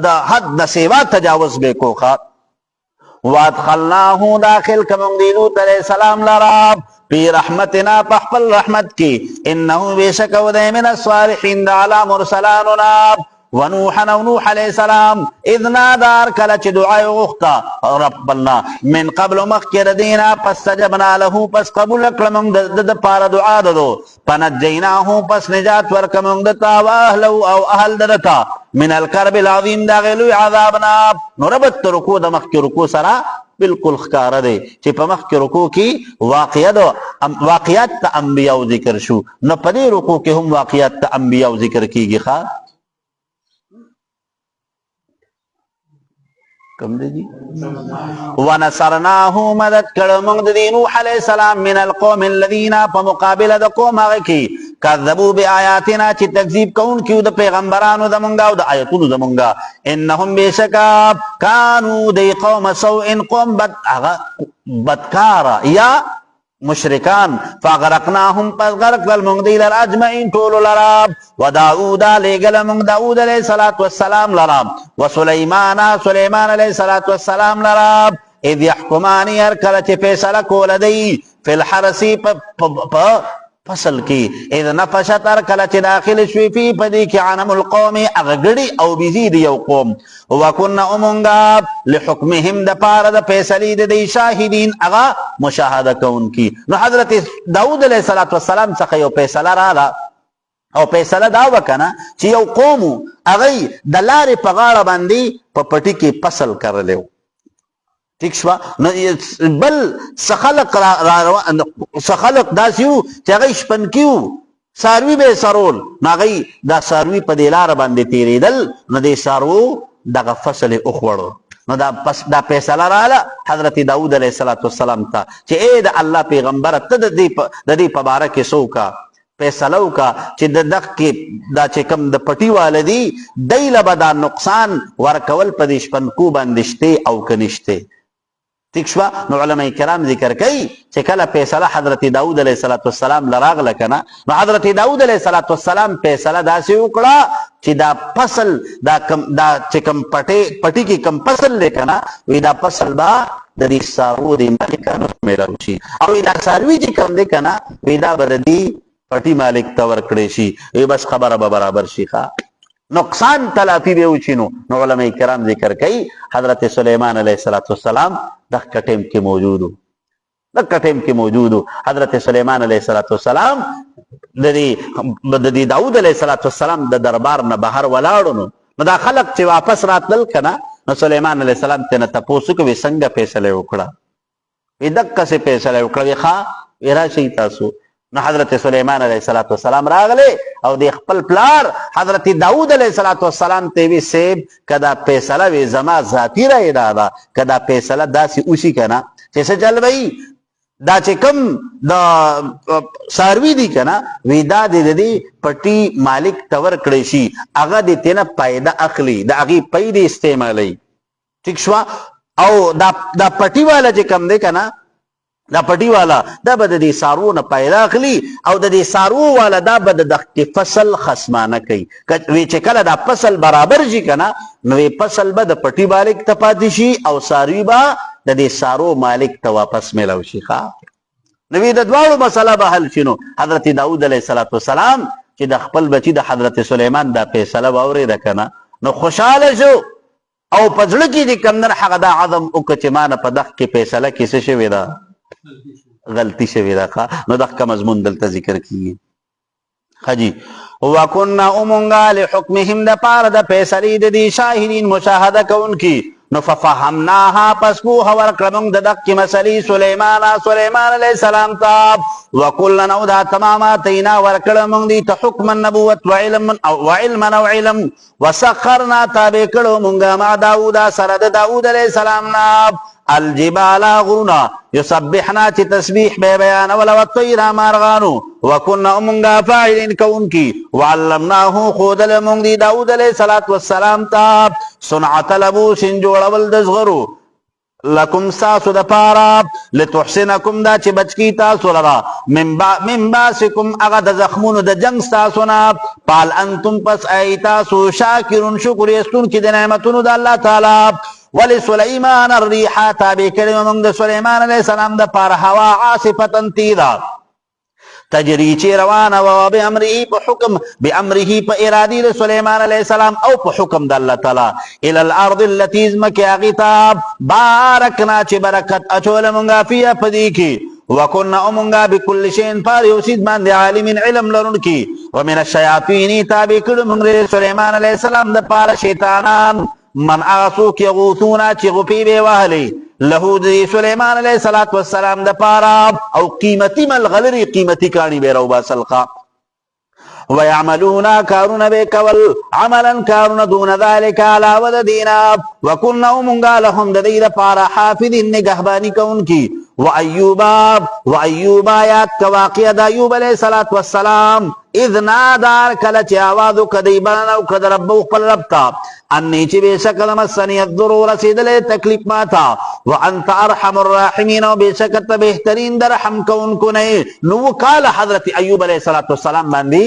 دا حد نسیوہ تجاوز بے کو خواب وادخلناہو داخل کمونگ دی لوط علیہ السلام لراب پی رحمتنا پحپل رحمت کی انہو بیشکو دے من الصالحین دا علا مرسلاننا ونوحا ونوح علیہ السلام اذ نادار کلچ دعای غختا ربنا من قبل مخیر دینا پس سجبنا لہو پس قبول اکرمونگ دا پار دعا دو پنجیناہو پس نجات ورکمونگ دتا واہلو او اہل دتا من الکرب العظیم دا غلوی عذابنا نربت رکو دا مخی رکو سرا بالکل خکار دے چی پا مخی رکو کی واقعات تا انبیاء ذکر شو نو پدی رکو کی ہم واقعات تا انبیاء ذکر کی گی خواہ کم دے جی ونصرناہو مدد کرو مونگ دی نوح علیہ السلام من القوم الذین پا مقابل دا قوم آگے کی کذبو بی آیاتنا چی تکذیب کون کیو دا پیغمبرانو دا منگا و دا آیتونو دا منگا انہم بیشکا کانو دی قوم سوئن قوم بدکارا یا مشرکان فاغرقناهم پس غرق للمنگ دی لر اجمعین طول لراب و داودا لگل منگ داود علیہ السلام لراب و سلیمان علیہ السلام لراب اذ یحکمانی ارکل چی فیصل کول دی فی الحرسی فصل کی اذ نفشت ارکل چی داخل شوی فی پدی کی عنم القوم اغگڑی او بیزید یو قوم وکن امونگا لحکمهم دا پار دا پیسلی دی شاہدین اغا مشاہدہ کون کی نو حضرت داود علیہ السلام سخ یو پیسل رالا او پیسل داو کنا چی یو قومو اغی دلار پغاڑ باندی پا پٹی کی پسل کر لیو ٹھیک شوا بل سخلق داسیو چی اغی شپن کیو ساروی به سرول ناغي دا ساروی په دې لار باندې تیریدل نو دې سارو دغه فصل اوخوړو نو دا فیصله رااله حضرت داود علیه السلام ته چې اے د الله پیغمبر ته د دې په باره کې څه وکړه فیصله وکړه چې د دغه کې دا چې کوم د پټي واله دي دی له به دا نقصان ورکول په دې شپنکو باندې شته او که نشته ٹھیک شوه نو علماء کرام ذکر کوي چې کله فیصله حضرت داود علیه السلام لراغله کنه نو حضرت داود علیه السلام فیصله داسې وکړه چې دا فصل دا چې کوم پټي کې کوم فصل دی کنه وی دا فصل به د دې سارو د مالکانو میلاو شي او دا ساروي چې کوم دی کنه وی دا به د دې پټي مالک ته ورکړی شي وی بس خبره به برابر شي نقصان تلافی به وچینو نو علماء کرام ذکر کوي حضرت سلیمان علیه السلام دغه ټیم کې موجودو حضرت سلیمان علیه السلام د دې داود علیه السلام د دربار نه بهر ولاړو نو دا خلق چې واپس راتلل کنه نو سلیمان علیه السلام ته تاسو کوي څنګه فیصله وکړه وی دغه څه فیصله وکړه ښا راشي تاسو نو حضرت سلیمان علیه السلام راغله او د خپل پلار حضرت داود علیه السلام ته وی سیب کدا فیصله وی زما ذاتی را اراده کدا فیصله داسې اوسي کنه چې څه چل وی دا چې کوم د ساروی دی کنه وی دا د دې پټي مالک تور کړی شي هغه د تینه پیدا اخلي د هغه پیدا استعمالي ٹھیک شو او دا پټي والا چې کوم دی کنه دا پټي والا دا به د دې سارو نه پیدا اخلي او د دې سارو والا دا به د فصل خصمانه کوي وی چې کله دا فصل برابر شي کنه نو فصل به د پټي مالک ته پاتې شي او ساروی به د دې سارو مالک ته واپس میلاو شي نو د دواړو مسله به حل شي نو حضرت داود علیه السلام چې د خپل بچی د حضرت سلیمان دا فیصله واورېده کنه نو خوشاله شو او په زړه کې د کمنر هغه دا عزم وکړه چې ما نه په دغه کې فیصله کې څه شوې ده غلطی شوی دا نو دغه مضمون دلته ذکر کیږي خجی وکنا امونگا لحکمهم د پاره د فیصلې د دې شاهدین مشاهده کوونکی نو ففهمناها پس پوه ورکړم د دغه مسلې سلیمان علیه السلام ته وکلنا او دا تمامات اینا ورکړم دې ته حکم النبوت وعلم او علم وسخرنا تابع کړو مونږه ما داوود سره د داوود علیه السلام نه الجبال غرونا يسبحنا چی تسبیح بے بیان ولو الطیر مارغانو وکنا امونگا فاعلین کونکی وعلمناہو خودل مونگ دی داود علیہ السلام تا صنعت لبوس جوڑول دزغرو لکم ساسو دا پارا لتحسنکم دا چی بچکی تاسو لرا من باسکم اغا دا زخمون دا جنگ ساسونا پال انتم پس ای تاسو شاکرون شکر یستون کی دا نعمتون دا اللہ تعالی ولی سلیمان الریحا تابع کلمه موږ د سلیمان علیه السلام د پاره هوا عاصفه تیزه تجری چې روانه و بامره په ارادي د سلیمان علیه السلام او په حکم د الله تعالی الى الارض التي ځمکې هغې ته بارکنا چې برکت اچوله موږ فیها په دې کې وکنا موږ بكل شیء پر یو څیز باندې عالم علم لرونکي ومن الشیاطین تابع کړو موږ سلیمان علیه السلام د پاره شیطانان من آسوک یغوثونا چی غپی بے واہلی لہو دی سلیمان علیہ السلام دا پارا او قیمتی ملغلری قیمتی کانی بے رو باسلقا ویعملونا کارونا بے کول عملا کارونا دون ذالک علاوہ دا دینا وکننا امونگا لهم دا دی دا پارا حافظین نگہبانی کون کی وَأَيُّوبَ آیات کا واقعہ دا ایوب علیہ السلام اذ نادار کلچ آوازو کدی بناو کد ربو خپل ربتا انی چی بے شکل مسنی الضرور رسیدلے تکلیف ماتا وانت ارحم الراحمین و بے شکل بہترین در رحم کون کنے نو کال حضرت ایوب علیہ السلام باندی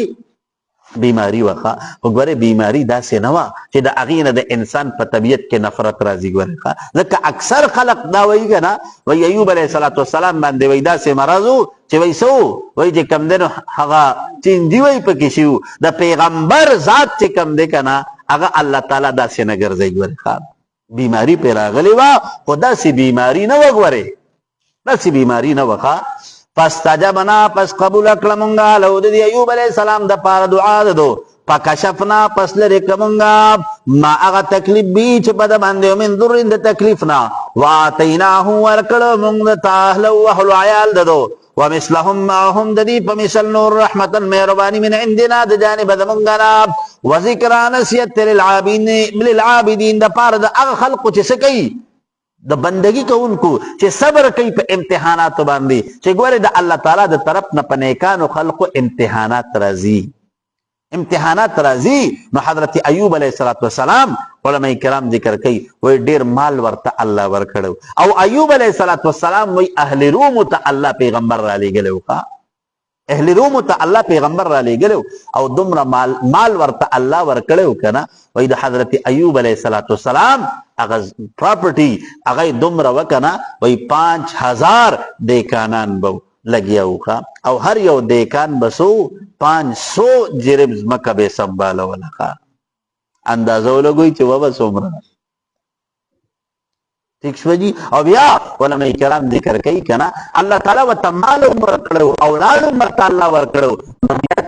بیماری وخا وګوره بیماری داسې نه وه چې د هغې نه د انسان په طبیعت کې نفرت راځي ګوره ځکه اکثر خلق دا وایي که نه وایي ایوب علیه السلام باندې وایي داسې مرض و چې وایي څه و وایي چې کوم دی نو هغه چینجي وایي پکې شي و د پیغمبر ذات چې کوم دی که نه هغه الله تعالی داسې نه ګرځوي ګوره بیماری پرې راغلې وه خو داسې بیماري نه وه ګورې داسې بیماری نه وه فاستجبنا پس قبول اکلمونگا لو دی ایوب علیہ السلام دا پار دعا دو فکشفنا پس لرکمونگا ما اغا تکلیف بیچ پدا باندیو من ذرین دا تکلیفنا واتیناہو ورکلمونگ دا تاہلو وحلو عیال دو ومثلهم معهم د دې په مثل نور رحمتا مهرباني من عندنا د جانب زمونږ نه وذکرا نصیحت للعابدین د پاره د هغه خلقو چې څه کوي د بندگی کوونکو چې صبر کوي په امتحاناتو باندې چې ګوره د الله تعالی د طرف نه په نیکانو خلقو امتحانات راځي نو حضرت ایوب علیه السلام علماء کرام ذکر کوي وای ډیر مال ورته الله ورکړو او ایوب علیه السلام وای اهل روم ته الله پیغمبر را لېږلو اهل روم ته الله پیغمبر را لېږلو او دومره مال ورته الله ورکړو کنه وای د حضرت ایوب علیه السلام هغه پراپرټي هغه دومره وکنه وای 5000 دیکانان بو لګیاو او هر یو دیکان بسو 500 جرب زمکه به سنباله ولکه اندازه ولګوي چې وبا څومره ٹھیک شو جی او بیا علماء کرام ذکر کوي کنه الله تعالی وتعالى عمر کړو اولاد عمر تعالی ور کړو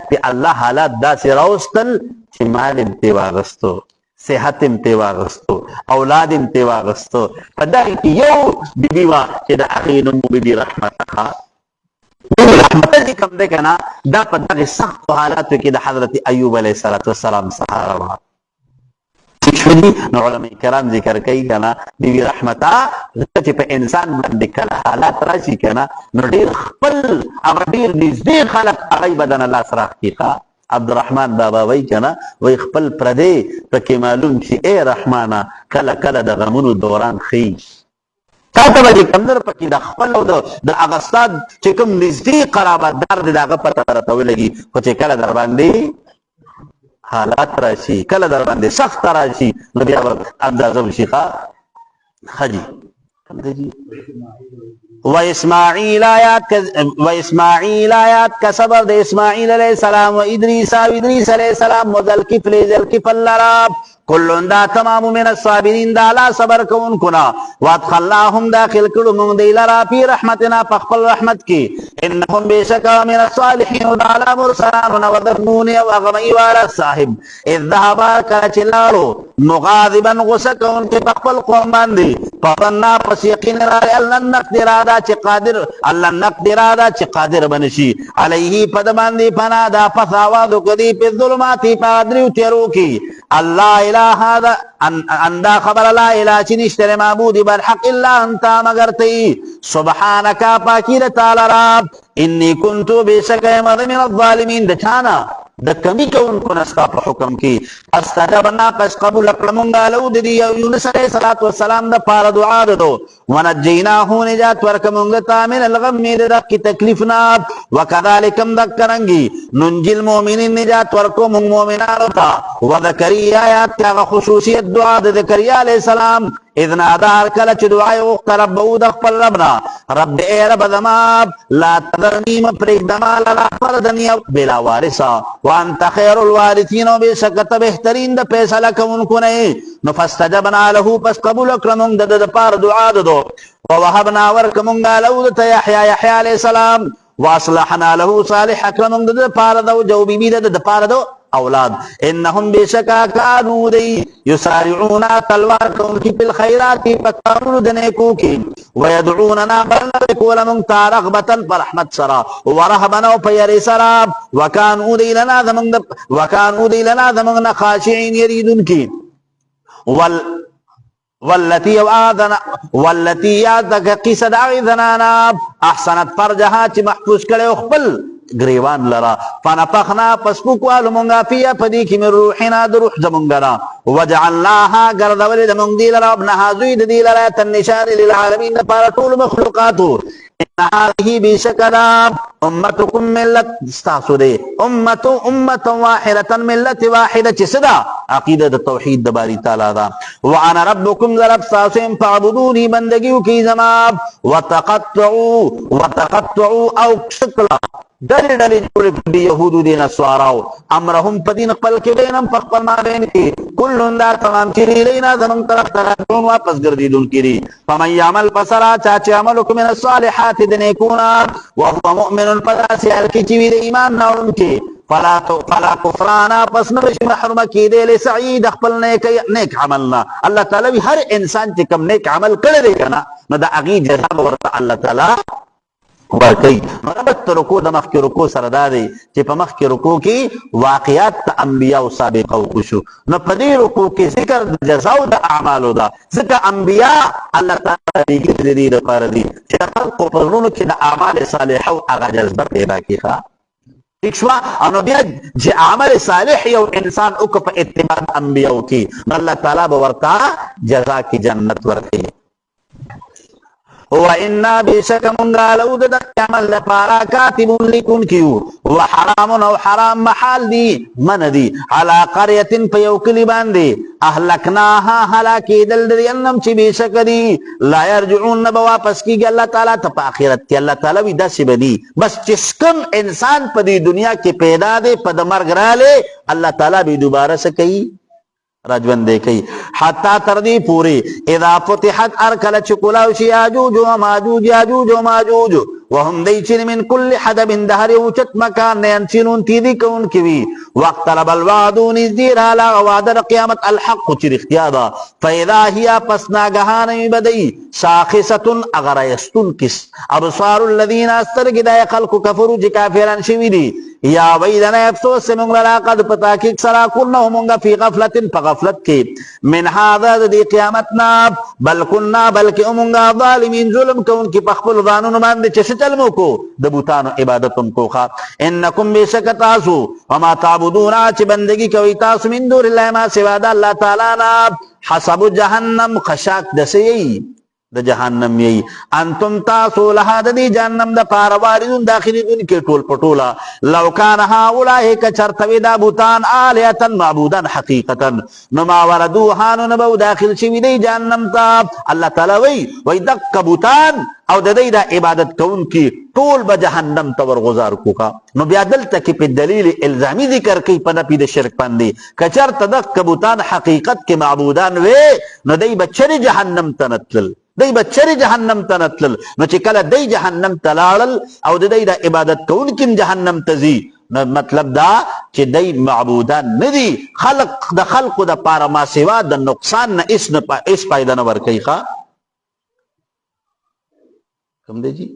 بیا الله حالات داسې راوستل چې مال انتی واغستو صحت انتی واغستو اولاد انتی واغستو په دغه کې یو بیبي وا چې د هغې نوم بیبي رحمت رحمت چې کوم دی کنه دا په دغه سختو حالاتو کې د حضرت ایوب علیه السلام سهاره وه نو علماء کرام ذکر کوي کنه بیبي رحمته چې په انسان باندې کله حالات راشي کنه نو ډېر خپل هغه ډېر نږدې خلک هغه یې بدن لاس راخي عبدالرحمن بابا وایي کنه وایي خپل پردی پکې معلوم شي ای رحمانه کله کله د غمونو دوران ښیي تا ته به چې کمدر پکې د خپل او د هغه ستا چې کوم نږدې قرابتدار دی د هغه پته راته ولګي خو چې کله در باندې حالات راشي کله در باندې سخت راشي نو بیا به اندازه وشي ښه جي واسماعیل آیات کا صبر د اسماعیل علیہ السلام و ادریس علیہ السلام مذلکفل لرا کلون دا تمام من الصابرین دا لا صبر کون کنا وادخلناهم داخل کړو موږ دی لرا فی رحمتنا پخپل رحمت کې انهم بشکا من الصالحین دا لا مرسلان وذرنون وغمی والا صاحب اذ ذهب کچلالو مغاضبا غصه کون کې پخپل قوم باندې فظنا پس یقین را الله نقدر دا چې قادر بنشي علیه پد باندې پنا دا فساواد کدی په ظلمات پادریو تیرو کې الله اله هذا اندا خبر لا اله چې نشته معبود بالحق الا انت مگر تی سبحانك پاکی تعالی رب انی كنت بشک من الظالمین د چانا د کمی کوونکو نستا په حکم کې استجبنا پس قبول کړمونګه لو د یونس علیه السلام د پاره دعا دو ونجیناه نجات ورکمونګه تامن الغم د کی تکلیفنا وکذالک ذکرنګي ننجل المؤمنین نجات ورکو مؤمنانو ته وذکریا آیات کا خصوصیت دعا د زکریا علیہ السلام اذ نادار کله چې دعا یې وکړه رب د خپل ربنا رب ای رب زما لا تذرنی مپرېږده ما لره فردن بلا وارثا وانت خیر الوارثین و بېشکه ته بهترین د فیصله کوونکو نه یې نو فاستجبنا له پس قبول کړه موږ د ده دپاره دعا ددو ووهبنا ورکړه موږ له ته یحیی علیه السلام واصلحنا له صالح کړه موږ د ده دپاره د جو بیبي د ده دپاره د اولاد انهم بشکا کانو دی یسارعون تلوار کون کی پل خیرات پکارو دنیکو کی ویدعوننا بلنکو لمن رغبتا برحمت سرا ورهبنا پیری سرا وکانو دی لنا دمغن خاشعین یریدن کی والتي یادک قصد آغذنانا احسنت فرجها چی محفوظ کرے اخبل گریوان لرا فنفخنا پسپوکوالو منگا فیا پدی کی من روحنا در روح زمونگنا وجعلناها گردولی دمونگ دی لرا ابنها زوید دی لرا تنشان للعالمین پارا طول مخلوقاتو ان هذه بشکنا امتکم ملت استاسو دے امت واحدتا ملت واحدة چی صدا عقیدہ دا توحید دا باری تعالی دا وانا ربکم ذرب ساسم فعبدونی بندگیو کی زماب وتقطعو او شکلا ڈلی ڈلی جوڑی کردی یہودو دی نسواراو امرهم پدین قبل کے بینم فقبل ما بین کی کلن دا تمام چری لینا زمن طرف تراجون واپس گردیدون کری فمن یعمل پسرا چاچے عملک من الصالحات دنیکونا وهو مؤمن پداسی حلکی چوی دی ایمان نورن کی فلا کفرانا پس نبش محرم کی دے لسعید اخبر نیک عملنا اللہ تعالی بھی ہر انسان چکم نیک عمل کر دے کنا نو دا اغی جزاب ورطا اللہ تعالی ورکی. ربط رکو د مخ کې رکو سره دا دی چې په مخ کې رکو کې واقعات د انبیاء سابقه وشو، نو په دې رکو کې ذکر د جزا او د اعمالو دا، ځکه انبیاء الله تعالی د دې لپاره دي چې خلق په زړونو کې د اعمال صالحه او هغه جذبه پیدا کړي. ٹھیک شو؟ انو بیا چې عمل صالح یو انسان وکړي په اتباع انبیاء کې، الله تعالی به ورته جزا کې جنت ورکړي. وَإِنَّا بِشَكَ مُنْغَا لَوْ دَدَ عمل لپارا کاتبون لکن کیو وحرام او حرام محال دی من دی علا قریتن پیو کلی باندی احلکناها حلاکی دل دی انم چی بیشک دی لا یرجعون نبا واپس کی گی اللہ تعالیٰ تا پا آخرت کی اللہ تعالیٰ وی دا سی بدی بس چسکم انسان پا دی دنیا کی پیدا دے پا دا مرگ را لے اللہ تعالیٰ بھی دوبارہ سکی رجوان دے کئی حتی تردی پوری اذا فتحت ارکل چکلاوشی آجوج و ماجوج آجوج و ماجوج وهم دیچن من کل حدب دهر اوچت مکان نینچنون تیدی کون کیوی واقترب الوعدون ازدیر حالا وعدر قیامت الحق چر اختیادا فاذا ہیا پس ناگہان بدئی شاخصتن اگر یستن کس ابصار الذین استرگ دای خلق کفرو جی کافران شوی دی یا ویدنا افسوس سے منگل قد پتا کی سرا کنہو منگا فی غفلت پا غفلت کی من حاضر دی قیامتنا بل کننا بلکہ منگا ظالمین ظلم کون کی پخبل ظانون باندے چس چلمو کو دبوتانو عبادتن کو خوا انکم بے شک تاسو وما تعبدون آچ بندگی کوئی تاسو من دور اللہ ما سواد اللہ تعالیٰ نا حسب جہنم خشاک دسی دا جہنم یہی انتم تاسو لہا دا دی جہنم دا پارواردون داخلی دن کے ٹول پٹولا لو کانہا اولائے کچرتوی دا بوتان آلیتا معبودان حقیقتا نما وردوحانو نبو داخل شوی دی جہنم تا اللہ تعالی وی دق بوتان او دا دی دا عبادت کون کی ٹول با جہنم تور غزار کو کا نو بیادل تکی پی دلیل الزامی ذکر کی پنا پی دا شرک پندی کچرت دق بوتان حقیقت کے معبودان وی نو دی بچری جہنم تنتلل دی بچری جہنم تنتلل نو چی کل دی جہنم تلالل او دی دا عبادت کون کم جہنم تزی مطلب دا چی دی معبودان ندی خلق دا پارا ما سوا دا نقصان نا اس پایدہ نور کئی خواہ کم دے جی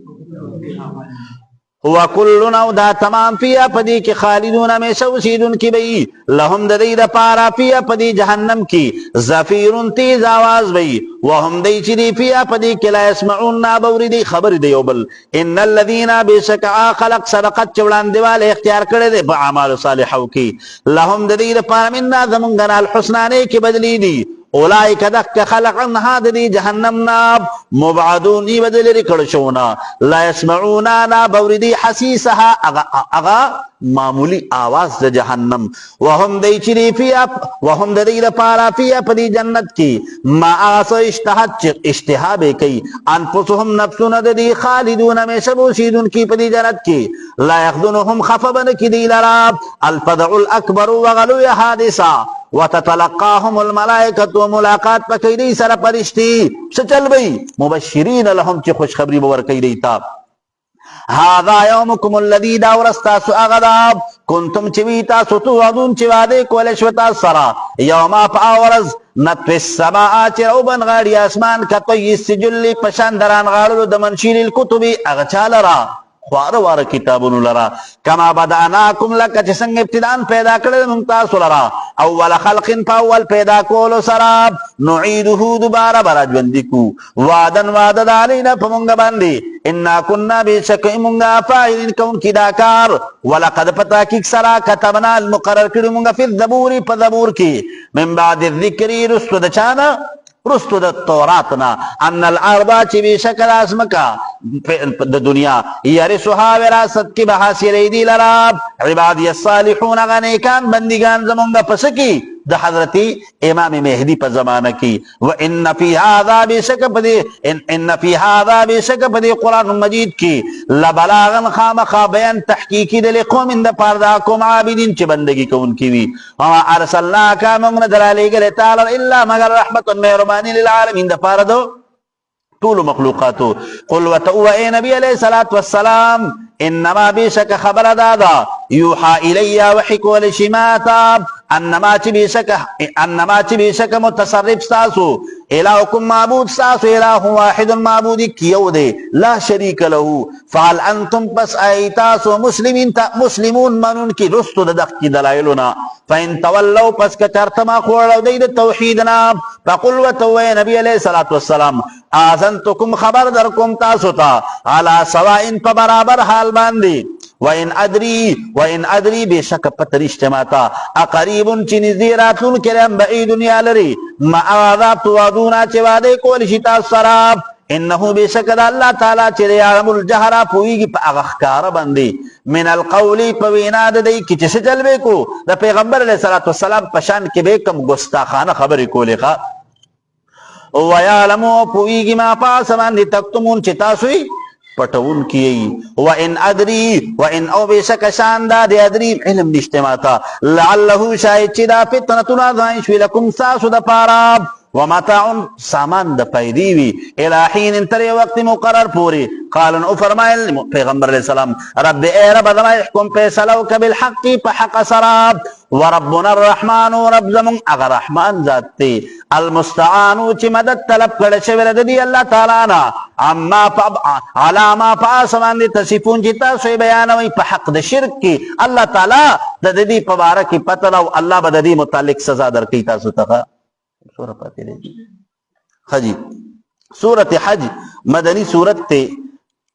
وَكُلُّنَا دا تمام فیا پدی کی خالدون میں سوسیدن کی بئی لہم دا دی دا پارا فیا پدی جہنم کی زفیرن تیز آواز بئی وہم دی چی فیا پدی کی لا اسمعون نابوری دی خبر دیوبل ان الذین بے شکعا خلق صدقت چولان دیوال اختیار کرے دے بعمال صالحو کی لہم دا دی دا پارا مننا زمنگنا الحسنانے کی بدلی دی اولائک دک خلق انہا دی جہنم ناب مبعدونی بدل رکڑشونا لا يسمعونا نا بوردی حسیسها اغا معمولی آواز دا جہنم وهم دی چری فیا وهم دی دا پارا فیا پدی جنت کی ما آسو اشتہابے کی انفسهم نفسون دی خالدون میں سبوسیدون کی پدی جنت کی لا یخدنهم خفبن کی دی لراب الفضع الاکبر وغلو حادثا وتتلقاهم الملائکت و ملاقات پا کئی دی سر پرشتی سچل بئی مبشرین لهم چی خوشخبری بور کئی دی تا هذا یومکم الذی داورستاسو اغداب کنتم چویتا ستوعدون چوادے کولشوتا سرا یوما پا آورز نطف السماء چروبن غاڑی اسمان کتوی سجلی پشاندران غارلو دمنشیل الکتبی اغچال را خوار وار کتابون لرا کما بدعناکم لکا چسنگ ابتدان پیدا کرد منتاسو لرا اول خلق پا اول پیدا کولو سراب نعیدہو دوبارہ براجوندی کو وعدن وعدد علینا پا منگا باندی انا کننا بے شکئی منگا فائلین کون کی داکار ولقد پتا کیک سرا کتبنا المقرر کری منگا فی الزبوری پا زبور کی من بعد الذکری رسو دچانا رستو دا توراتنا ان الارضا چی بی شکل اسمکا دا دنیا یرسوها وراست کی بحاسی ریدی لراب عبادی الصالحون غنیکان بندگان زمونگا پسکی دا حضرتی امام مہدی پا زمانہ کی وَإِنَّ فِي هَذَا بِشَكَ پدی قرآن مجید کی لبلاغن خامخا بیان تحقیقی دل قوم اندہ پارداکم عابدین چی بندگی کون کیوی وما ارسلناکا مغن دلالی گلے تعالی اللہ مگر رحمت مہرمانی للعالمین دا پاردو طول مخلوقاتو قل وتعوى اے نبی علیہ السلام انما بیشک خبر دادا یوحا الی وحکو لشماتا انما چی بیشک متصرف ساسو الہکم معبود ساسو الہ واحد معبود کیو دے لا شریک له فعل انتم پس ایتاسو مسلمون منون کی رستو ددخ کی دلائلنا فإن تولوا پس کچرتما خوڑو دید توحیدنا فقل وتوے نبی علیہ السلام آذنتکم خبر درکم تاسوتا علی سوائن پا برابر حال باندی وَإِنْ أَدْرِي بِشَكَ پترشتماتا اقریبن چی نزدیراتون کرم بعیدن یا لری ما عذاب توادونا چی وعدے کولشتا سراب انہو بشکد اللہ تعالی چی یعلم الجہرہ پوئیگی پا اغخکار بندی من القولی پویناد دی کی چی سجلبے کو دا پیغمبر علیہ السلام پشان کے بے کم گستاخانہ خبری کو لکھا وَيَعْلَمُ پوئیگی ما پاسمان دی تکتمون چی تاسوی پٹون کی وَإِنْ أَدْرِي وَإِنْ او بشک شاندہ دی ادری علم نشتماتا لعلہو شاید چی دا فتنتنا دائشوی لکم ساسو دا پاراب ومتاعن سامان دا پیدیوی الہین انتر وقت مقرر پوری قالن او فرمائل پیغمبر علیہ السلام رب اے رب دماء احکم پیسلوک بالحقی پا حق سراب وربنا الرحمن رب زمون اگر رحمان ذات تے المستعانو چی مدد طلب کرشے ولددی اللہ تعالیٰ علاما پا آسمان دی تصفون چی تاسوی بیانوی پا حق دا شرک کی اللہ تعالیٰ دا دی پا بارکی پتلو اللہ با دی متعلق سزا در کی تاسو تخا سورہ پاتے لے جی خجی سورت حج مدنی سورت تے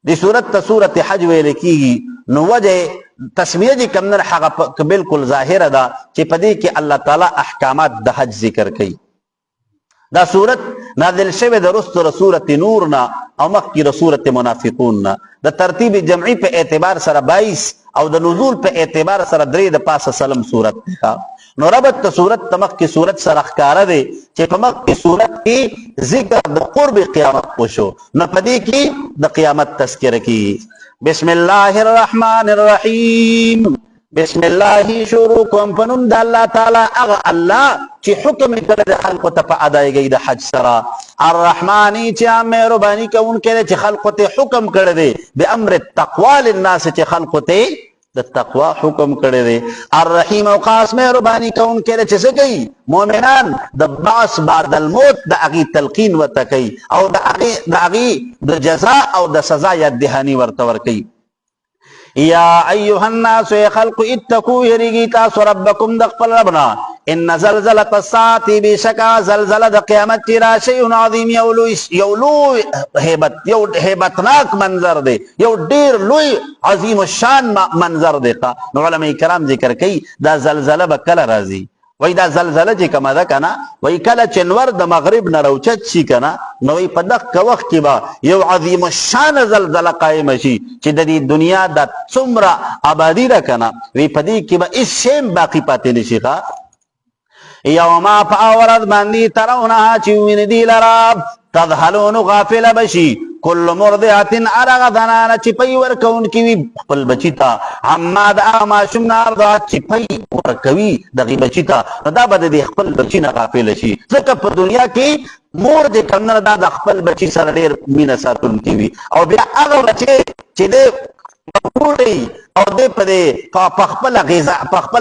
دی سورت تا سورت حج ویلے کی گی نو وجہ تسمیہ جی کمنر حق بالکل ظاہر دا چی پدی کہ اللہ تعالی احکامات دا حج ذکر کئی دا سورت نازل شوی دا رست رسورت نورنا او مخی رسورت منافقوننا دا ترتیب جمعی پہ اعتبار سر 22 او دا نزول پہ اعتبار سر 3 دا پاس سلم سورت تھا نو ربط تا سورت تمخ کی سورت سر اخکارا دے چی پمخ کی سورت کی ذکر دا قرب قیامت پوشو نو پدی کی دا قیامت تذکر کی بسم اللہ الرحمن الرحیم بسم اللہ شروع کم پنم دا اللہ تعالی اغا اللہ چی حکم کرد خلق تا ادائی گئی دا حج سرا الرحمانی چی آمیر ربانی کا ان کے چی خلق تا حکم کردے بے امر تقوی للناس چی خلق تا دا تقوی حکم کردے الرحیم و قاس مہربانی کا ان کے چی سکی مومنان دا بعث بعد الموت دا اغی تلقین و تکی او دا اغی دا جزا او دا سزا یا دہانی ورطور کی یا ایوہ الناس اے خلق اتقو یریگی تاسو ربکم دقبل ربنا ان زلزلت الساعتی بی شکا زلزل دا قیامت تیرا شیئن عظیم یولو حیبتناک منظر دے یو دیر لوی عظیم الشان منظر دے نو علماء کرام ذکر کئی دا زلزل با کل رازی وی دا زلزل جی کما دا کنا وی کل چنور دا مغرب نروچت شی کنا نو وی پدق کا وقت کی با یو عظیم الشان زلزل قائم شی چی دا دی دنیا دا سمرا آبادی دا کنا وی پدی کی با اس شیم باقی پاتے نشی خوا یوما پاورد باندی ترونها چیوین دی لراب تذهلون غافل بشی کل مرضعتن ارغ دنانا چپی ورکون کیوی پل بچی تا حماد آما شمنار دا چپی ورکوی دغی بچی تا دا بدا دی خپل بچی نا غافل شی زکا پا دنیا کی مور دی کمنر دا خپل بچی سر دیر مین ساتون کیوی او بیا اغا بچی چی دی پوری او دے پدے پخپل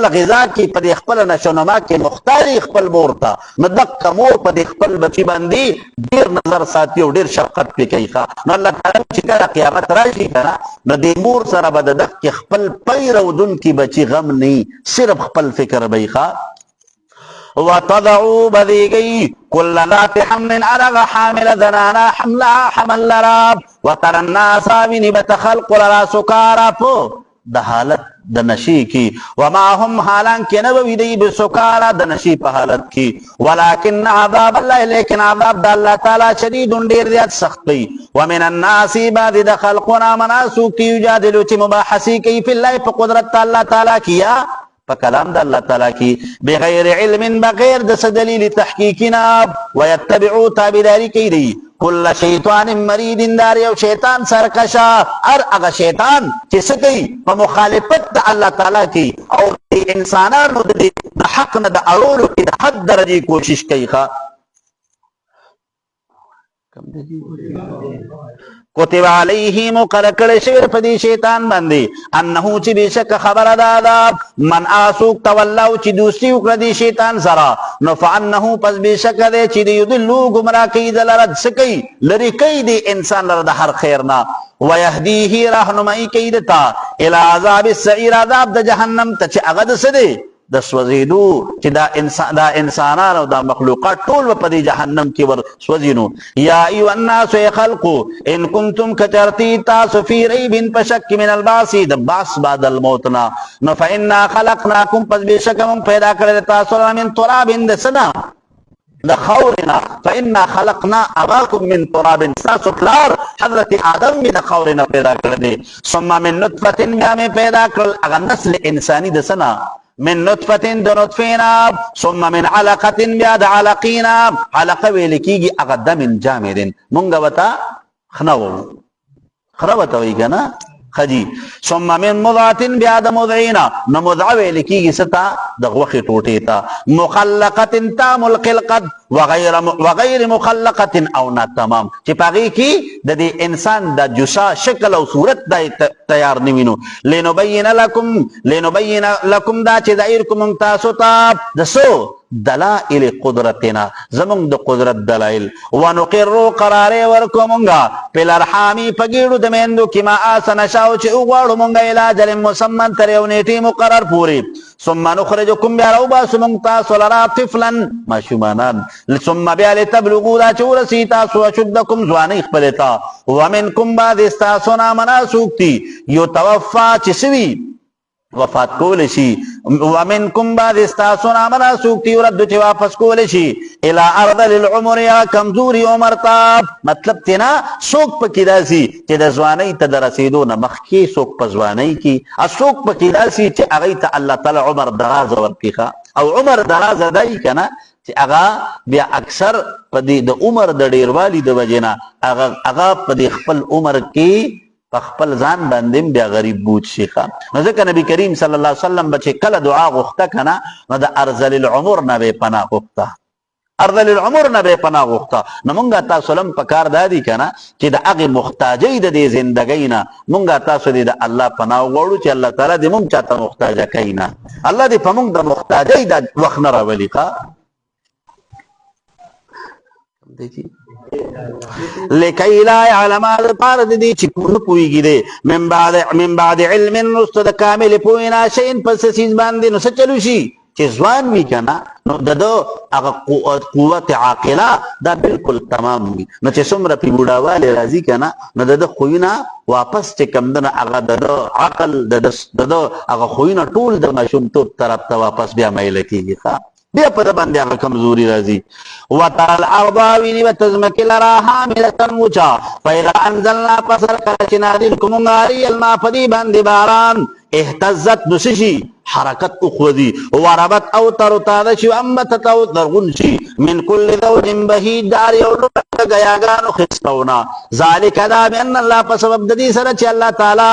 غذا کی پدے خپل نشونما کی مختاری خپل مورتا ندق مور پدے خپل بچی باندی دیر نظر ساتھی و دیر شفقت پی کئی خوا نو اللہ تعالی چکر قیامت راشی کنا نو دے مور سر بددق کی خپل پیر و دن کی بچی غم نہیں صرف خپل فکر بی خوا وَتَضَعُوا بَذِيگئی كُلَّ ذَاتِ حَمْلٍ عَرَغَ حَامِلَ ذَنَانَا حَمْلَهَا حَمَلْ لَرَابْ وَتَرَ النَّاسَ وِنِبَتَ خَلْقُ لَرَا سُكَارَ پو دا حالت دا نشی کی وما هم حالان کی نبوی دی بسکارا دا نشی پا حالت کی ولیکن عذاب اللہ لیکن عذاب دا اللہ تعالی شدید دیر دیت سخت کی ومن الناسی بعد دا خلقنا مناسو کی یجادلو چی مباحثی کی فی اللہ پا قدرت اللہ تعالی کیا پا کلام دا اللہ تعالی کی بغیر علم بغیر دس دلیل تحقیقنا ویتبعو تابداری کی دی کل شیطان مرید داری او شیطان سرکشا ار اگا شیطان چسکی پا مخالفت دا اللہ تعالی کی او دی انسانانو دا حق نا دا اولو کی دا حد درجی کوشش کی خوا کتب علیه مقرر کړی شوی په دې شیطان باندې انه چې بېشکه خبره ده من آسوک تولو چې دوستي وکړه دې شیطان سره نو فانه پس بېشکه دی چې د یضلو ګمراه کوي د لره څه کوي لرې کوي دې انسان لره د هر خیر نه ویهدیه راهنمایي کوي دته الی عذاب السعیر عذاب د جهنم ته چې هغه د څه دی د سوځېدو چې دا انسانان او دا مخلوقات ټول په دې جهنم کې ور سوځینو یا ایها الناس ای خلقو ان کنتم کچرتی تاسو فی ریب په شک من البعث د بعث بعد الموت نه نو فإنا خلقناکم پس بېشکه موږ پیدا کړی تاسو من تراب د څه نه د خاورنا فإنا خلقنا اباکم من تراب تاسو پلار حضرت آدم د خاورنا پیدا کړی دی ثم من نطفة بیا مې پیدا کړل هغه نسل انساني د څه نه من نطفة د نطفینا ثم من علقة بیا د علقینا علقه ویل کیږي هغه دم جامد مونږ وته خره وته وایي که نه خجی ثم من مضغة بیا د مضعینا نو مضعه ویل کیږي څه ته د غوښې ټوټې ته مخلقة تام الخلقت وغیر مخلقة او نه تمام چې په هغې کې د دې انسان د جسا شکل او صورت دا تیار نه وي نو لنبین لکم دا چې ظاهر کو موږ تاسو ته د څو دلائل قدرتنا زمونږ د قدرت دلائل ونقر قرارې ورکو مونږه په الارحامي په ګېډو د میندو کې ما آسه نشاو چې وغواړو مونږه الی اجل مسمى تر یو نیټې مقرر پورې ثم نخرجکم بیا راوباسو مونږ تاسو لرا طفلا ماشومانان ثم بیا لتبلغوا دا چې ورسي تاسو اشدکم ځوانۍ خپلې ته ومنکم بعض ستاسو نه مناسوک دي یتوفا چې سوي وفات کول شي ومنکم بعض استاسو نه مناسوک دي ورد چې واپس کول شي الی ارذل العمر یا کمزوري عمر ته مطلب تینا څوک پکې داسي چې د ځوانۍ ته د رسېدو نه مخکې څوک په ځوانۍ کې څوک پکې داسي چې هغې ته الله تعالی عمر دراز ورکړي او عمر دراز دی که نه چې هغه بیا اکثر په دې د عمر د ډیروالي د وجې نه هغه په دې خپل عمر کې په خپل ځان باندې بیا غریب بوج شي نو ځکه نبی کریم صلی الله علیه وسلم به چې کله دعا غوښته که نه نو د ارذل العمر نه به یې پناه غوښته ارذل العمر نه به یې پناه غوښته نو مونږ تاسو لم پکار دا دي که نه چې د هغې محتاجۍ د دې زندګۍ نه مونږ تاسو دې د الله پناه وغواړو چې الله تعالی دې مونږ چاته محتاجه کوي نه الله دې په مونږ د محتاجۍ د وخت نه راولي لکی لا علم پار دی چې نه پوهېږي دی من بعد علم وروسته د کامل پوهې نه شیئن په څه څیز باندې نو څه چلو شي چې ځوان وي که نه نو د ده هغه قوت عاقله دا بلکل تمام وي نو چې څومره پې بوډاوالی راځي که نه نو د ده خویونه واپس چې کوم ده نه هغه د ده عقل د ده هغه خویونه ټول د ماشومتوب طرف ته واپس بیا میله کېږي بیا په ده باندې هغه کمزوري راځي وترى الارض ویني به ته ځمکې لره حاملة وچه فاذا انزلنا پس هر کله چې نازل کړو موږ علیها الماء په دې باندې باران اهتزت نو څه شي حرکت وخوځي وربت او تروتاده شي وانبتت او زرغون شي من كل زوج بهیج د هر یو لوټه ګیاګانو ښایستونه ذلک دا بان الله په سبب د دې سره چې الله تعالی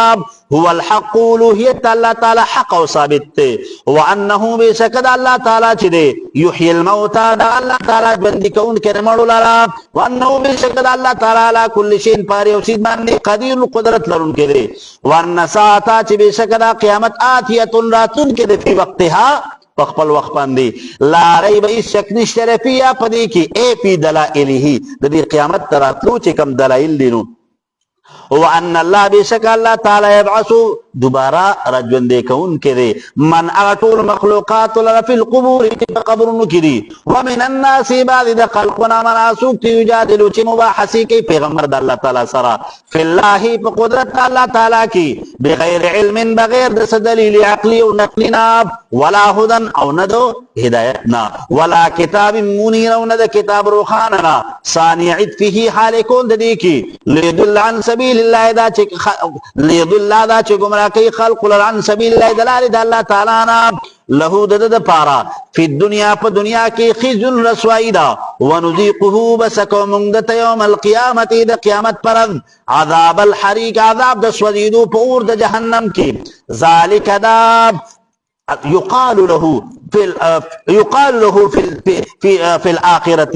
هو الحق الوهیت الله تعالی حق او ثابت دی وانه بشک د الله تعالی چې دی یحیی الموتى د الله تعالی ژوندي کوونکی د مړو لره وانه بشک د الله تعالی علی کل شیء په هر یو شي باندې قدیر قدرت لرونکی دی وان ساعته چې بشک د قیامت آتیه راتلونکی دی فی وقتها په خپل وخت باندې لا ریب هیڅ شک نشته فیها په دې کې ای فی دلائله د دې قیامت ته راتلو چې کوم دلایل دي نو وان الله بشک الله تعالی یبعث دوباره راژوندی کوونکی دی من هغه ټول مخلوقات لره فی القبور چې په قبرونو کې دي ومن الناس بعض د خلقونه مناسوک چې یجادلو چې مباحثې کوي پیغمبر د الله تعالی سره فی الله په قدرت الله تعالی کې بغیر علم بغیر د څه دلیل عقلي او نقلي نه ولا هدن او نه د هدایت نه ولا کتاب منیر او نه د کتاب روښانه نه ثاني عطفه حال کول د دې کې لیدل عن سبیل الله دا چې لیدل دا چې ګمراه کوي خلق عن سبیل الله دلال د الله تعالی نه له د پاره فی الدنیا په دنیا کې خزي رسوایی دا ونذيقه بسکو موږ د یوم القیامت د قیامت پر عذاب الحریق عذاب د سوځیدو په اور د جهنم کې ذالک دا يقال له في الاخره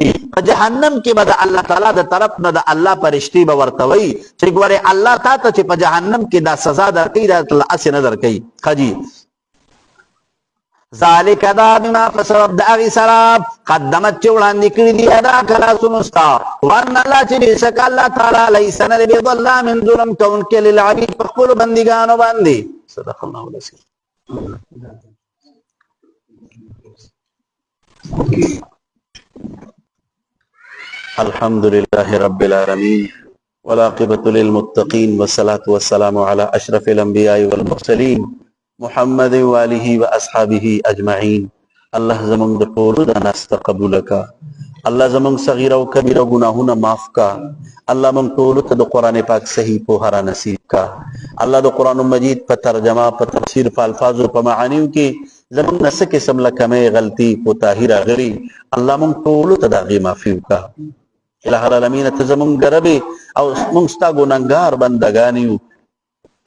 جهنم کې به الله تعالی د طرف نه د الله فرشتي به ورتوي چې ګوره الله تعالی چې په جهنم کې دا سزا درکړي دا اس نه درکړي خجي ذالک دا بما فسبب دا اغي سراب قدمت چې وړاندې کړی دی ادا کلا سنستا وان الله چې شک الله تعالی ليس نر بظلام من ظلم کون کې للعبید خپل بندګانو باندې صدق الله العظیم. الحمد لله رب العالمين والعاقبة للمتقين والصلاة والسلام على أشرف الأنبياء والمرسلين محمد وآله وأصحابه أجمعين. الله زمون د ټولو د ناسته قبول کا، الله زمون صغیره او کبیره گناهونه معاف کا، الله مون ټولو ته د قرآن پاک صحیح پوهه نصیب کا، الله د قرآن مجید په ترجمه په تفسیر په الفاظو په معانیو کې زمون نس قسم لکمه غلطی کوتاهی راغلی الله مون ټولو ته د هغې معافي وکا. الہ العالمین ته زمون ګربې او مونږ ستا ګناهګار بندګان یو،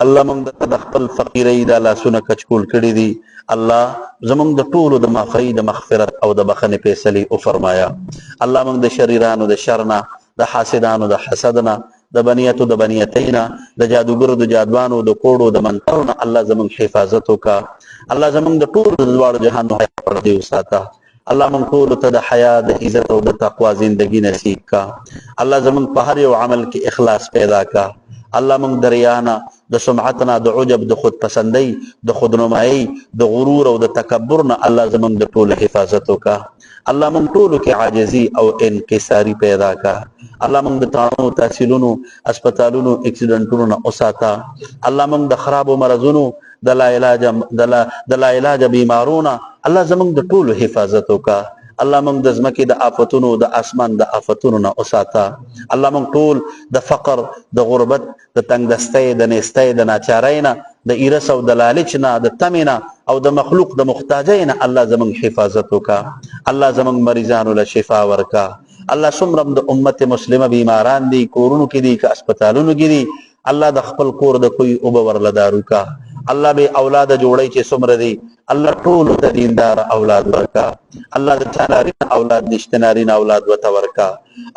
الله مونږ د خپل فقیرۍ د لاسونه کچکول کړي دي، الله زمونږ د ټولو د معافۍ د مغفرت او د بخښنې فیصلې وفرمایا. الله مونږ د شریرانو د شر نه، د حاسدانو د حسد نه، د بنیتو د بنیتۍ نه، د جادوګرو د جادوانو د کوړو د منترو نه الله زمونږ حفاظت وکړه. الله زمونږ د ټولو د دواړو جهانو حیا پردې وساته. الله مونږ ټولو ته د حیا د عزت او د تقوا زندگی نصیب کا. الله زمونږ په هر یو عمل کې اخلاص پیدا کا. الله مونږ د ریا نه، د سمعت نه، د عجب، د خود پسندۍ، د خودنمایۍ، د غرور او د تکبر نه الله زمونږ د ټولو حفاظت وکړه. الله مونږ ټولو کې عاجزي او انکساري پیدا کا. الله مونږ د تاڼو، تحصیلونو، اسپتالونو، اکسیډنټونو نه وساته. الله مونږ د خرابو مرضونو، د لا علاج بیمارونه الله زمونږ د ټولو حفاظت وکړه. الله مونږ د ځمکې د آفتونو، د اسمان د آفتونو نه وساته. الله مونږ ټول د فقر، د غربت، د تنګدستۍ، د نیستۍ، د ناچارۍ نه، د ایرس او د لالچ نه، د تمې نه او د مخلوق د محتاجۍ نه الله زمونږ حفاظت وکړه. الله زمونږ مریضانو له شفا ورکړه. الله څومره د امت مسلمه بیماران دي، کورونو کې دي که اسپتالونو کې دي، الله د خپل کور د کوی اوبه ورله دارو کا. الله به اولاد جوړی چې څومره دي الله ټول ته دیندار اولاد ورکا. الله د چا نارینه اولاد نشته نارینه اولاد وته ورکا.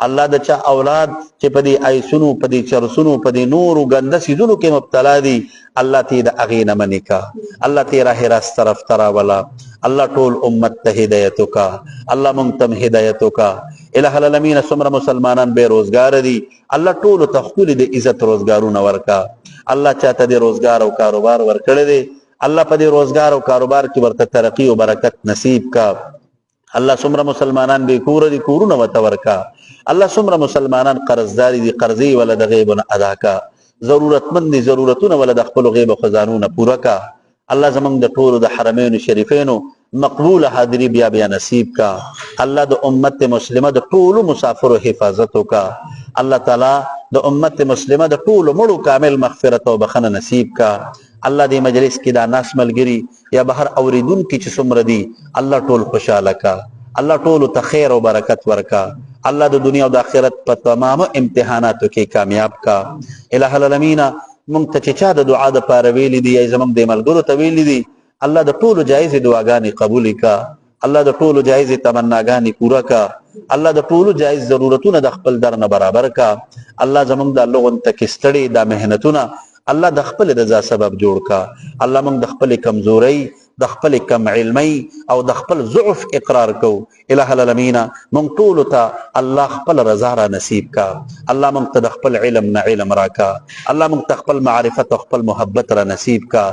الله د چا اولاد چې په دې ایسونو، په دې چرسونو، په دې نورو ګنده سیزونو کې مبتلا دي الله ته د هغې نه منې کا. الله ته راه راست طرف ته راوله. الله ټول امت ته هدایت وکا. الله مونږ ته هدایت وکا. الہ العالمین څومره مسلمانان بے روزګار دي الله ټولو ته ښکلي د عزت روزګارونه ورکا. الله چاته د روزګار او کاروبار ورکړی دی الله په دې روزګار او کاروبار کې ورته ترقی او برکت نصیب کا. الله څومره مسلمانان بې کوره دي کورونه ورته ورکا. الله څومره مسلمانان قرضداري دي قرضې ولا د غیب نه ادا کا. ضرورتمند دي ضرورتونه ولا د خپلو غیب خزانو نه پوره کا. الله زمونږ د ټولو د حرمینو شریفینو مقبول حاضری بیا بیا نصیب کا. الله د امت مسلمه د ټولو مسافرو حفاظت وکا. الله تعالی د امت مسلمه د ټولو مړو کامل مغفرت او بخنه نصیب کا. الله دې مجلس کې دا ناس ملګری یا بهر اوریدونکي چې څومره دي الله ټول خوشاله کا. الله ټولو ته خیر او برکت ورکا. الله د دنیا او د آخرت په تمامو امتحاناتو کې کامیاب کا. الہ العالمین مونږ ته چې چا د دعا دپاره ویلي دي یا زمونږ د ملګرو ته ویلي دي الله د ټولو جایزې دعاګانې قبول کا. الله د ټولو جایزې تمناګانې پوره کا. الله د ټولو جایز ضرورتونه د خپل در نه برابر کا. الله زمونږ د لغون تکې ستړي دا محنتونه الله د خپل رضا سبب جوړ کا. الله مونږ د خپل کمزورۍ، د خپل کم علمۍ او د خپل ضعف اقرار کو. الہ العالمین مونږ ټولو ته الله خپل رضا را نصیب کا. الله مونږ ته د خپل علم نه علم راکا. الله مونږ ته خپل معرفت او خپل محبت را نصیب کا.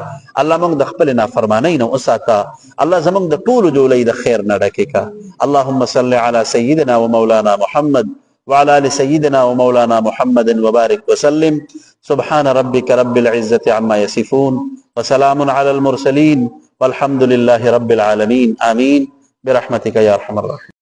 الله مونږ د خپل نافرمانی نه وساته. الله زمونږ د ټولو جولۍ د خیر نه ډکې کا. اللهم صل علی سیدنا و مولانا محمد وعلى آل سيدنا ومولانا محمد وبارك وسلم. سبحان ربك رب العزة عما يصفون وسلام على المرسلين والحمد لله رب العالمين. آمين برحمتك يا أرحم الراحمين.